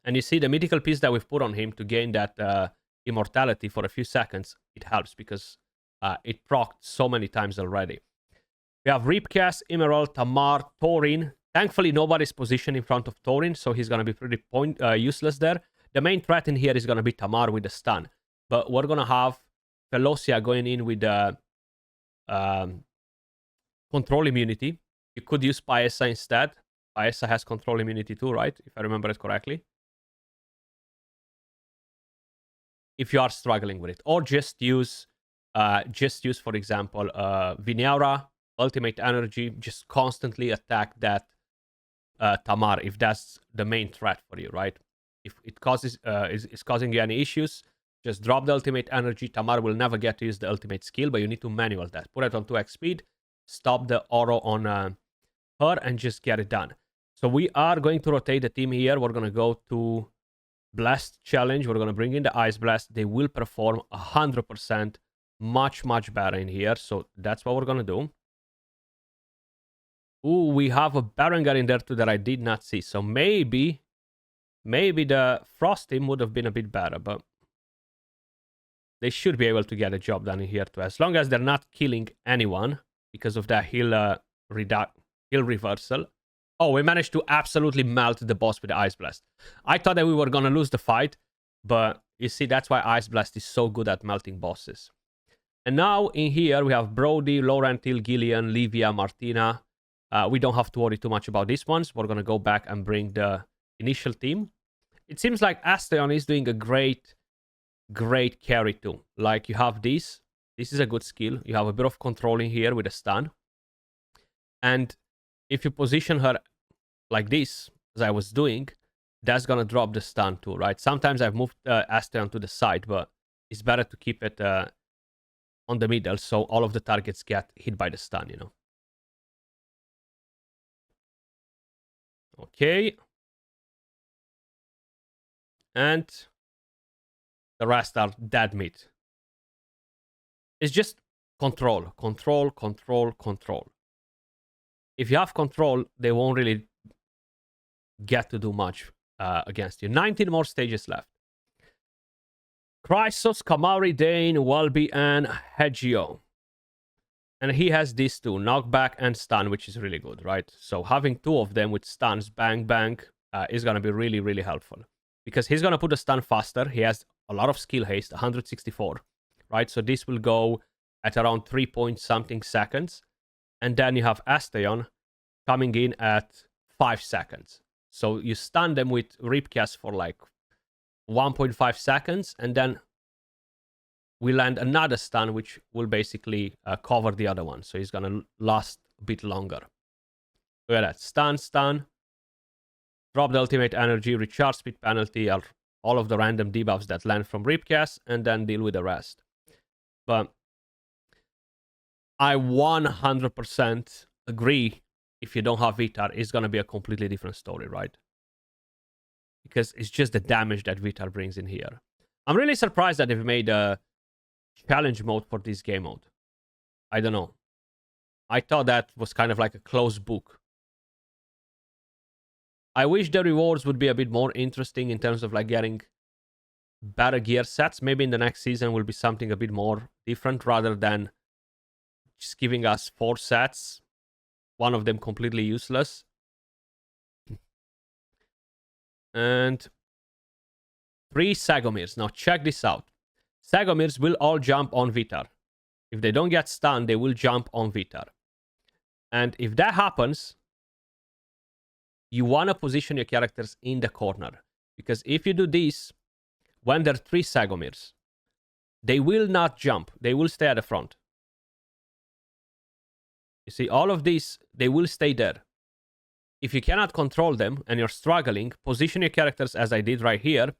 And you see the mythical piece that we've put on him to gain that immortality for a few seconds, it helps because it procced so many times already. We have Ripcast, Emerald, Tamar, Torin. Thankfully, nobody's positioned in front of Torin, so he's going to be pretty useless there. The main threat in here is going to be Tamar with the stun. But we're going to have Velocia going in with the control immunity. You could use Paesa instead. Paesa has control immunity too, right? If I remember it correctly. If you are struggling with it. Or just use, for example, Vinyara, Ultimate Energy. Just constantly attack that Tamar if that's the main threat for you, right? If it causes is causing you any issues, just drop the Ultimate Energy. Tamar will never get to use the ultimate skill, but you need to manual that. Put it on 2x speed, stop the Oro on her, and just get it done. So we are going to rotate the team here. We're going to go to Blast Challenge. We're going to bring in the Ice Blast. They will perform 100% much better in here. So that's what we're going to do. Ooh, we have a Berengar in there too that I did not see. So maybe the Frost team would have been a bit better, but they should be able to get a job done in here too, as long as they're not killing anyone because of that heal reversal. Oh, we managed to absolutely melt the boss with the Ice Blast. I thought that we were going to lose the fight, but you see, that's why Ice Blast is so good at melting bosses. And now in here, we have Brody, Laurentil, Gillian, Livia, Martina. We don't have to worry too much about these ones. We're going to go back and bring the initial team. It seems like Asteon is doing a great carry too. Like, you have this. This is a good skill. You have a bit of controlling here with a stun. And if you position her like this, as I was doing, that's going to drop the stun too, right? Sometimes I've moved Asteon to the side, but it's better to keep it on the middle so all of the targets get hit by the stun, you know. Okay. And the rest are dead meat. It's just control. If you have control, they won't really get to do much against you. 19 more stages left. Chrysos, Kamari, Dane, Walby, and Hegio. And he has these two, knockback and stun, which is really good, right? So having two of them with stuns, bang, bang, is going to be really helpful. Because he's going to put the stun faster. He has a lot of skill haste, 164, right? So this will go at around 3 point something seconds. And then you have Asteon coming in at 5 seconds. So you stun them with Ripcast for like 1.5 seconds. And then we land another stun, which will basically cover the other one. So he's going to last a bit longer. Look at that. Stun. Drop the ultimate energy, recharge speed penalty, or all of the random debuffs that land from Ripcast, and then deal with the rest. But I 100% agree, if you don't have Vitar, it's going to be a completely different story, right? Because it's just the damage that Vitar brings in here. I'm really surprised that they've made a challenge mode for this game mode. I don't know. I thought that was kind of like a closed book. I wish the rewards would be a bit more interesting in terms of like getting better gear sets. Maybe in the next season will be something a bit more different rather than just giving us 4 sets. One of them completely useless. And 3 Sagomirs. Now check this out. Sagomirs will all jump on Vitar. If they don't get stunned, they will jump on Vitar. And if that happens, you want to position your characters in the corner. Because if you do this, when there are 3 Sagomirs, they will not jump. They will stay at the front. You see, all of these, they will stay there. If you cannot control them and you're struggling, position your characters as I did right here,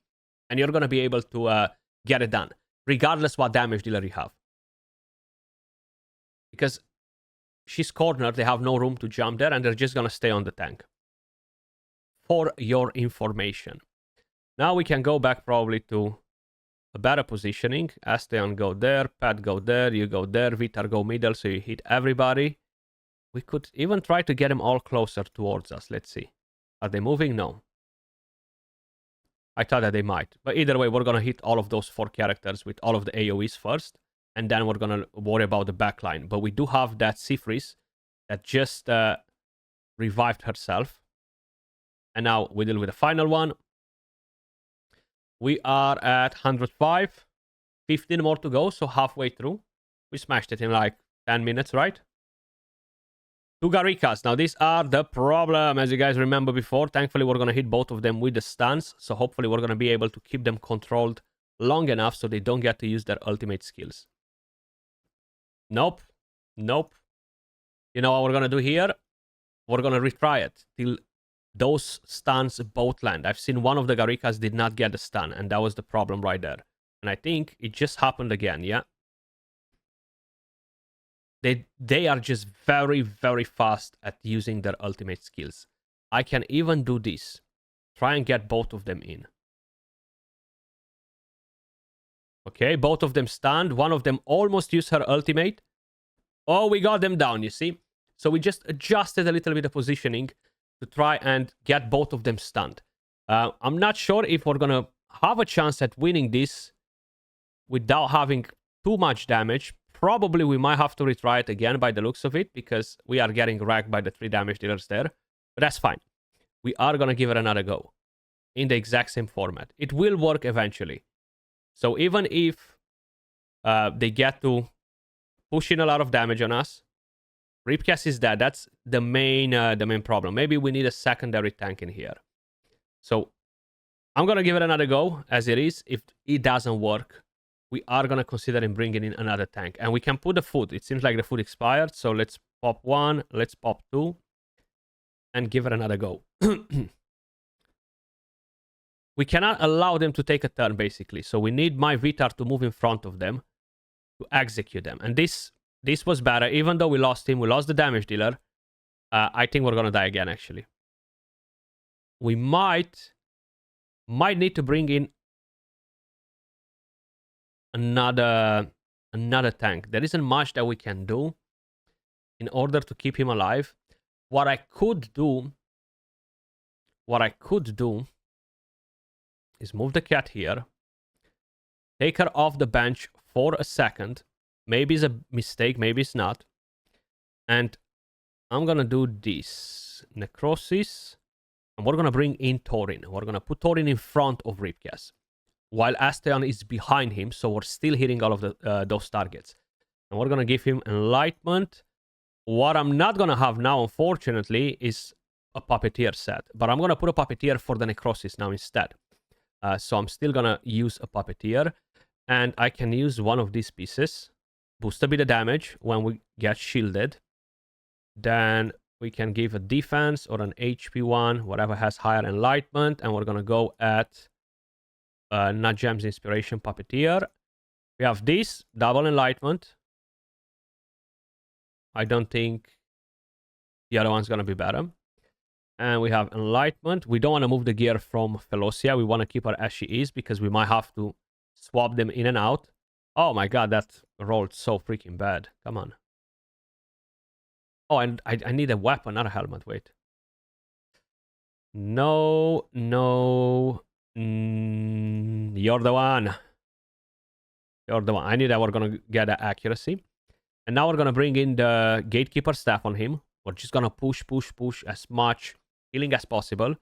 and you're going to be able to get it done, regardless what damage dealer you have. Because she's cornered, they have no room to jump there, and they're just going to stay on the tank. For your information. Now we can go back probably to a better positioning. Asteon go there, Pat go there, you go there, Vitar go middle, so you hit everybody. We could even try to get them all closer towards us. Let's see. Are they moving? No. I thought that they might. But either way, we're going to hit all of those 4 characters with all of the AoEs first. And then we're going to worry about the backline. But we do have that Sifris that just revived herself. And now we deal with the final one. We are at 105. 15 more to go, so halfway through. We smashed it in like 10 minutes, right? 2 Garikas. Now, these are the problem, as you guys remember before. Thankfully, we're going to hit both of them with the stuns, so hopefully we're going to be able to keep them controlled long enough so they don't get to use their ultimate skills. Nope. Nope. You know what we're going to do here? We're going to retry it till those stuns both land. I've seen one of the Garikas did not get the stun, and that was the problem right there. And I think it just happened again, yeah? They are just very, very fast at using their ultimate skills. I can even do this. Try and get both of them in. Okay, both of them stunned. One of them almost used her ultimate. Oh, we got them down, you see? So we just adjusted a little bit of positioning to try and get both of them stunned. I'm not sure if we're going to have a chance at winning this without having too much damage. Probably we might have to retry it again by the looks of it, because we are getting wrecked by the 3 damage dealers there. But that's fine. We are going to give it another go in the exact same format. It will work eventually. So even if they get to push in a lot of damage on us, Ripcast is dead. That's the main problem. Maybe we need a secondary tank in here. So I'm going to give it another go as it is. If it doesn't work, we are going to consider bringing in another tank. And we can put the food. It seems like the food expired. So let's pop 1. Let's pop 2. And give it another go. We cannot allow them to take a turn, basically. So we need my Vitar to move in front of them to execute them. And this was better. Even though we lost him, we lost the damage dealer. I think we're going to die again, actually. We might need to bring in another tank. There isn't much that we can do in order to keep him alive. What I could do is move the cat here, take her off the bench for a second. Maybe it's a mistake, maybe it's not. And I'm gonna do this necrosis, and we're gonna bring in Torin. We're gonna put Torin in front of Ripcast, while Asteon is behind him, so we're still hitting all of those targets. And we're gonna give him enlightenment. What I'm not gonna have now, unfortunately, is a puppeteer set, but I'm gonna put a puppeteer for the necrosis now instead. So I'm still gonna use a puppeteer, and I can use one of these pieces, boost a bit of damage when we get shielded. Then we can give a defense or an HP one, whatever has higher enlightenment, and we're gonna go at not gems inspiration puppeteer. We have this double enlightenment. I don't think the other one's gonna be better. And we have enlightenment. We don't want to move the gear from Felocia. We want to keep her as she is, because we might have to swap them in and out. Oh my god, that rolled so freaking bad. Come on. Oh, and I need a weapon, not a helmet. Wait. No. You're the one. You're the one. I knew that we're going to get the accuracy. And now we're going to bring in the Gatekeeper staff on him. We're just going to push as much healing as possible.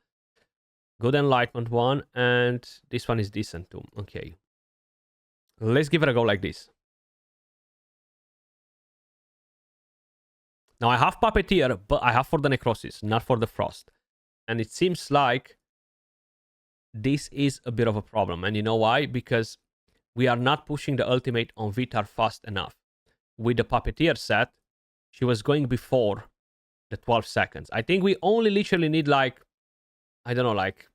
Good enlightenment one. And this one is decent too. Okay. Let's give it a go like this. Now I have Puppeteer, but I have for the Necrosis, not for the Frost. And it seems like this is a bit of a problem. And you know why? Because we are not pushing the ultimate on Vitar fast enough. With the Puppeteer set, she was going before the 12 seconds. I think we only literally need like, I don't know, like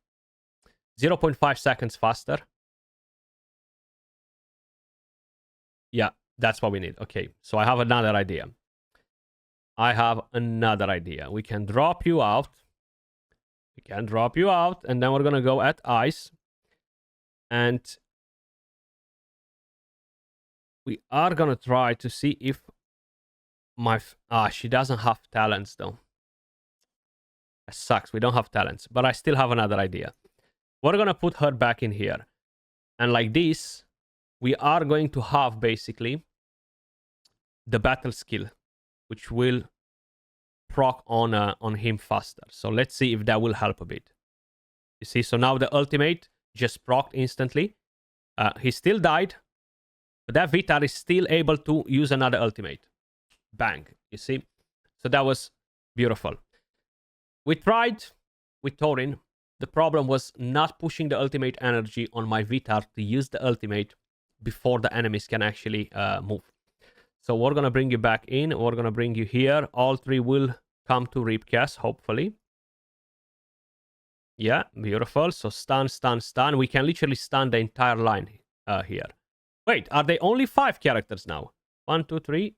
0.5 seconds faster. Yeah, that's what we need. Okay, so I have another idea. We can drop you out. And then we're going to go at ice. And we are going to try to see if my... she doesn't have talents, though. That sucks. We don't have talents. But I still have another idea. We're going to put her back in here. And like this, we are going to have, basically, the battle skill, which will proc on him faster. So let's see if that will help a bit. You see, so now the ultimate just procced instantly. He still died, but that Vitar is still able to use another ultimate. Bang, you see? So that was beautiful. We tried with Torin. The problem was not pushing the ultimate energy on my Vitar to use the ultimate before the enemies can actually move. So we're going to bring you back in. We're going to bring you here. All three will come to Reapcast, hopefully. Yeah, beautiful. So stun, stun, stun. We can literally stun the entire line here. Wait, are they only 5 characters now? 1, 2, 3.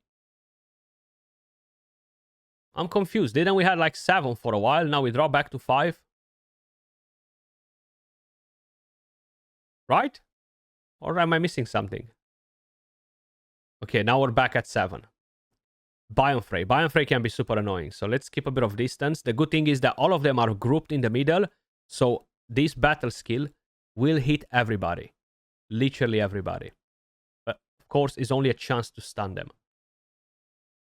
I'm confused. Didn't we have like 7 for a while? Now we drop back to 5. Right? Or am I missing something? Okay, now we're back at 7. Bionfray. Bionfray can be super annoying. So let's keep a bit of distance. The good thing is that all of them are grouped in the middle. So this battle skill will hit everybody. Literally everybody. But of course, it's only a chance to stun them.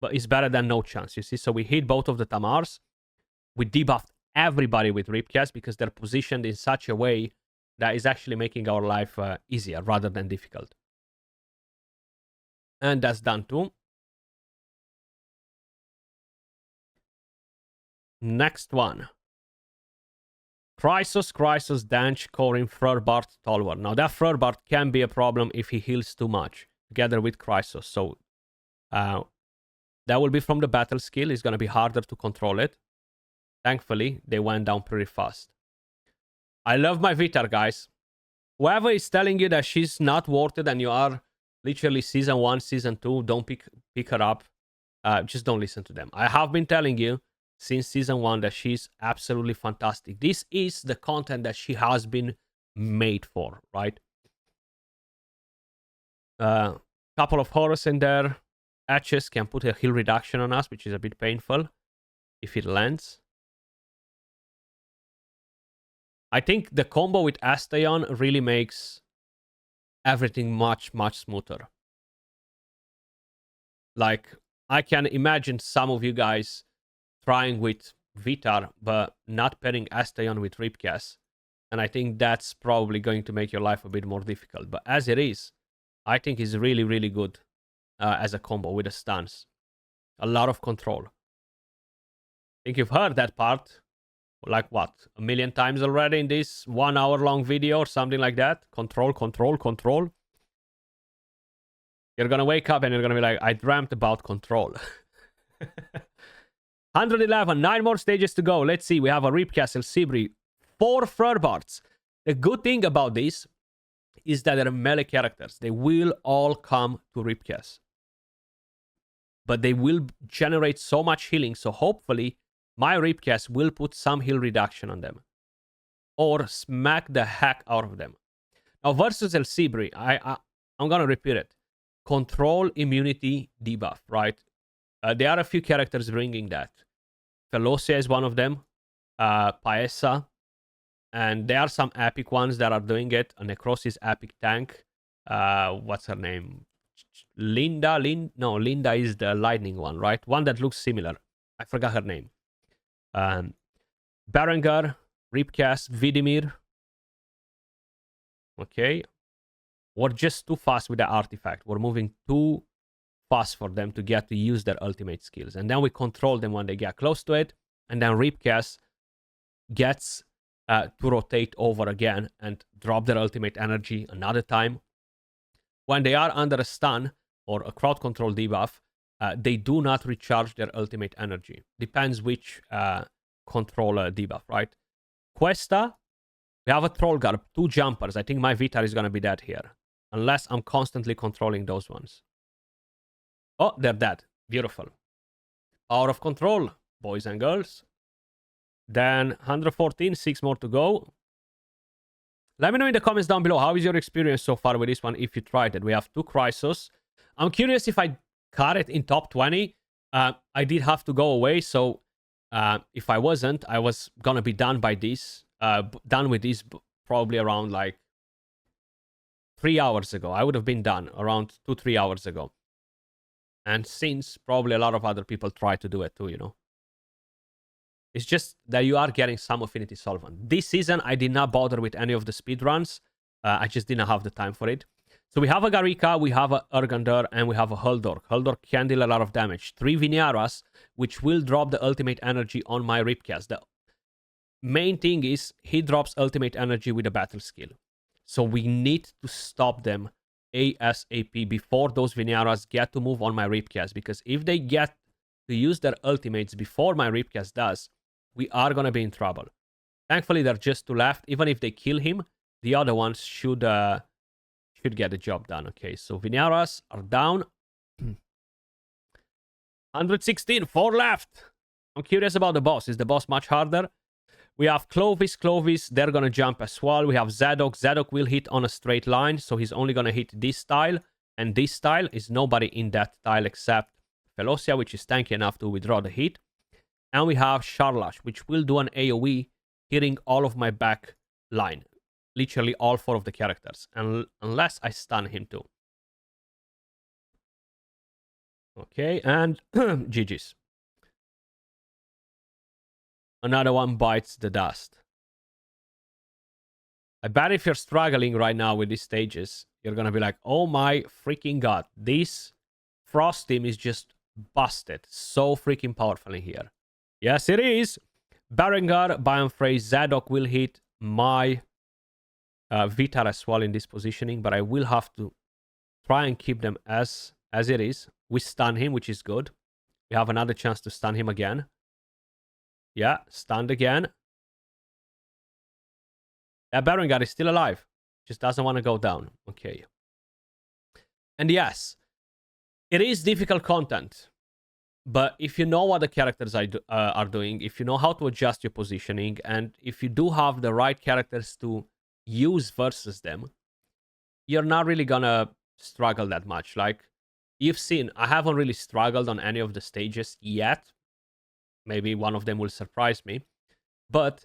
But it's better than no chance, you see? So we hit both of the Tamars. We debuffed everybody with Ripcast because they're positioned in such a way that is actually making our life easier rather than difficult. And that's done too. Next one. Chrysos, Danch, Corin, Frurbart, Tolvar. Now that Frurbart can be a problem if he heals too much, together with Chrysos. So that will be from the battle skill. It's going to be harder to control it. Thankfully, they went down pretty fast. I love my Vitar, guys. Whoever is telling you that she's not worth it and you are literally season 1, season 2, don't pick her up. Just don't listen to them. I have been telling you since season 1 that she's absolutely fantastic. This is the content that she has been made for, right? Couple of horrors in there. Etches can put a heal reduction on us, which is a bit painful if it lands. I think the combo with Astaeon really makes everything much, much smoother. Like, I can imagine some of you guys trying with Vitar, but not pairing Astaeon with Ripcast. And I think that's probably going to make your life a bit more difficult. But as it is, I think it's really, really good as a combo with the stuns. A lot of control. I think you've heard that part. Like what? 1 million times already in this 1 hour long video or something like that? Control, control, control. You're gonna wake up and you're gonna be like, I dreamt about control. 111, 9 more stages to go. Let's see, we have a Ripcast, Sibri, 4 Frurbarts. The good thing about this is that they're melee characters. They will all come to Ripcast. But they will generate so much healing, so hopefully my Ripcast will put some heal reduction on them. Or smack the heck out of them. Now versus El Sibri, I'm gonna repeat it. Control immunity debuff, right? There are a few characters bringing that. Velocia is one of them. Paesa. And there are some epic ones that are doing it. A Necrosis epic tank. What's her name? Linda is the lightning one, right? One that looks similar. I forgot her name. Berengar, Ripcast, Vidimir. Okay. We're just too fast with the artifact. We're moving too fast for them to get to use their ultimate skills. And then we control them when they get close to it. And then Ripcast gets to rotate over again and drop their ultimate energy another time. When they are under a stun or a crowd control debuff, they do not recharge their ultimate energy. Depends which controller debuff, right? Questa, we have a Troll Garb, 2 jumpers. I think my Vitar is going to be dead here. Unless I'm constantly controlling those ones. Oh, they're dead. Beautiful. Power of control, boys and girls. Then 114, 6 more to go. Let me know in the comments down below, how is your experience so far with this one if you tried it. We have 2 Chrysos. I'm curious if I cut it in top 20. I did have to go away, so if I wasn't, I was gonna be done by this. Done with this probably around like 3 hours ago. I would have been done around 2-3 hours ago. And since probably a lot of other people try to do it too, you know. It's just that you are getting some Affinity Solvent. This season, I did not bother with any of the speedruns. I just didn't have the time for it. So we have a Garika, we have a Urgander, and we have a Huldork. Huldork can deal a lot of damage. 3 Vinyaras, which will drop the ultimate energy on my Ripcast. The main thing is he drops ultimate energy with a battle skill. So we need to stop them ASAP before those Vinyaras get to move on my Ripcast. Because if they get to use their ultimates before my Ripcast does, we are going to be in trouble. Thankfully, they're just 2 left. Even if they kill him, the other ones should get the job done. Okay, so Vinyaras are down. 116, 4 left. I'm curious about the boss. Is the boss much harder? We have Clovis. Clovis, they're going to jump as well. We have Zadok. Zadok will hit on a straight line, so he's only going to hit this tile. And this tile is nobody in that tile except Velocia, which is tanky enough to withdraw the hit. And we have Charlash, which will do an AoE, hitting all of my back line. Literally all 4 of the characters. And unless I stun him too. Okay, and GG's. Another one bites the dust. I bet if you're struggling right now with these stages, you're going to be like, oh my freaking god. This Frost team is just busted. So freaking powerful in here. Yes, it is. Berengar, Biomfray, Zadok will hit my Vitar as well in this positioning, but I will have to try and keep them as it is. We stun him, which is good. We have another chance to stun him again. Yeah, stunned again. Yeah, Berengar is still alive. Just doesn't want to go down. Okay. And yes, it is difficult content. But if you know what the characters are doing, if you know how to adjust your positioning, and if you do have the right characters to use versus them, you're not really gonna struggle that much. Like, you've seen, I haven't really struggled on any of the stages yet. Maybe one of them will surprise me. But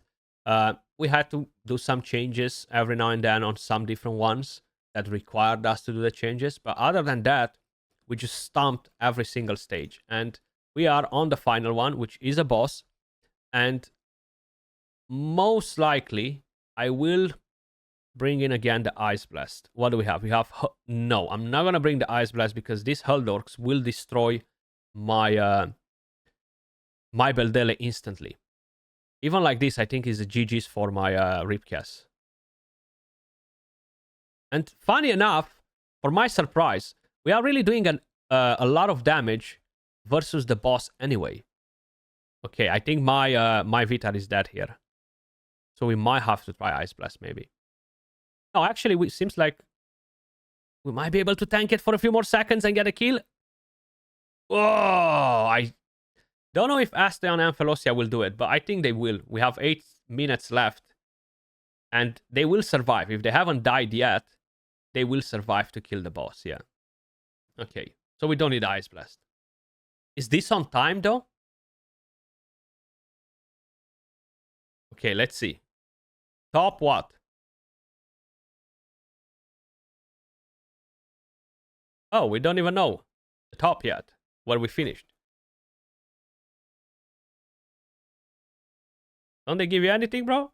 we had to do some changes every now and then on some different ones that required us to do the changes. But other than that, we just stomped every single stage. And we are on the final one, which is a boss. And most likely, I will bring in again the Ice Blast. What do we have? We have... No, I'm not going to bring the Ice Blast because these Huldorks will destroy my... my Beldele instantly. Even like this, I think is a GG's for my Ripcast. And funny enough, for my surprise, we are really doing a lot of damage versus the boss anyway. Okay, I think my Vitar is dead here. So we might have to try Ice Blast maybe. No, actually, it seems like we might be able to tank it for a few more seconds and get a kill. Oh, I don't know if Asteon and Velocia will do it, but I think they will. We have 8 minutes left. And they will survive. If they haven't died yet, they will survive to kill the boss, yeah. Okay, so we don't need Ice Blast. Is this on time, though? Okay, let's see. Top what? Oh, we don't even know the top yet. Where we finished. Don't they give you anything, bro?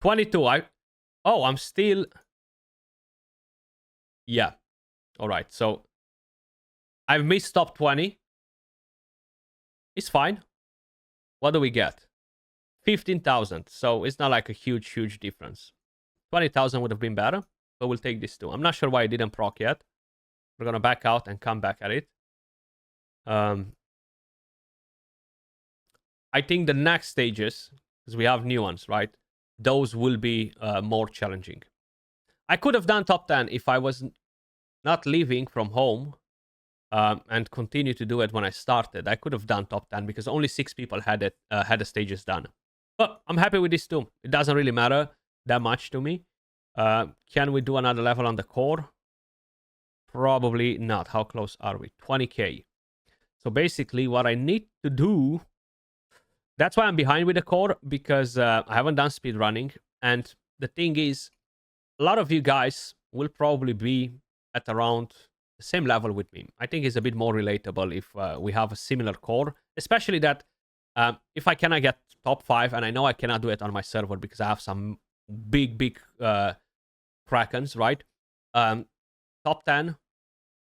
22. I'm still... Yeah. Alright, so... I've missed top 20. It's fine. What do we get? 15,000. So it's not like a huge difference. 20,000 would have been better. But we'll take this too. I'm not sure why I didn't proc yet. We're going to back out and come back at it. I think the next stages, because we have new ones, right? Those will be more challenging. I could have done top 10 if I was not leaving from home and continue to do it when I started. I could have done top 10 because only 6 people had the stages done. But I'm happy with this too. It doesn't really matter that much to me. Can we do another level on the core? Probably not. How close are we? 20k. So basically what I need to do... That's why I'm behind with the core, because I haven't done speedrunning. And the thing is, a lot of you guys will probably be at around the same level with me. I think it's a bit more relatable if we have a similar core, especially that If I cannot get top 5, and I know I cannot do it on my server because I have some big Krakens, right? Top 10,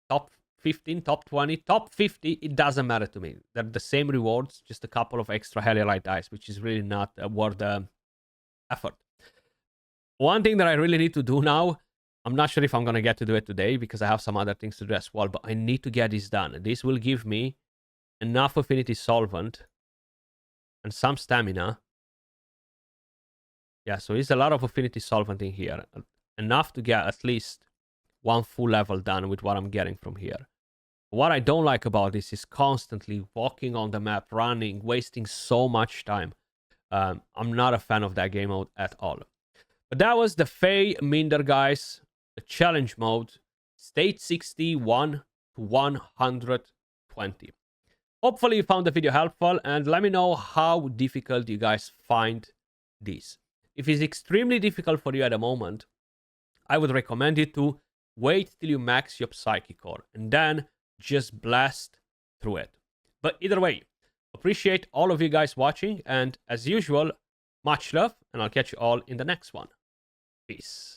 top 15, top 20, top 50, it doesn't matter to me. They're the same rewards, just a couple of extra Heliolite dice, which is really not worth the effort. One thing that I really need to do now, I'm not sure if I'm going to get to do it today because I have some other things to do as well, but I need to get this done. This will give me enough affinity solvent and some stamina. Yeah, so it's a lot of affinity solvent in here. Enough to get at least one full level done with what I'm getting from here. What I don't like about this is constantly walking on the map, running, wasting so much time. I'm not a fan of that game mode at all. But that was the Fey Meander, guys. The challenge mode. Stage 61 to 120. Hopefully you found the video helpful, and let me know how difficult you guys find this. If it's extremely difficult for you at the moment, I would recommend you to wait till you max your Psychic Core and then just blast through it. But either way, appreciate all of you guys watching, and as usual, much love, and I'll catch you all in the next one. Peace.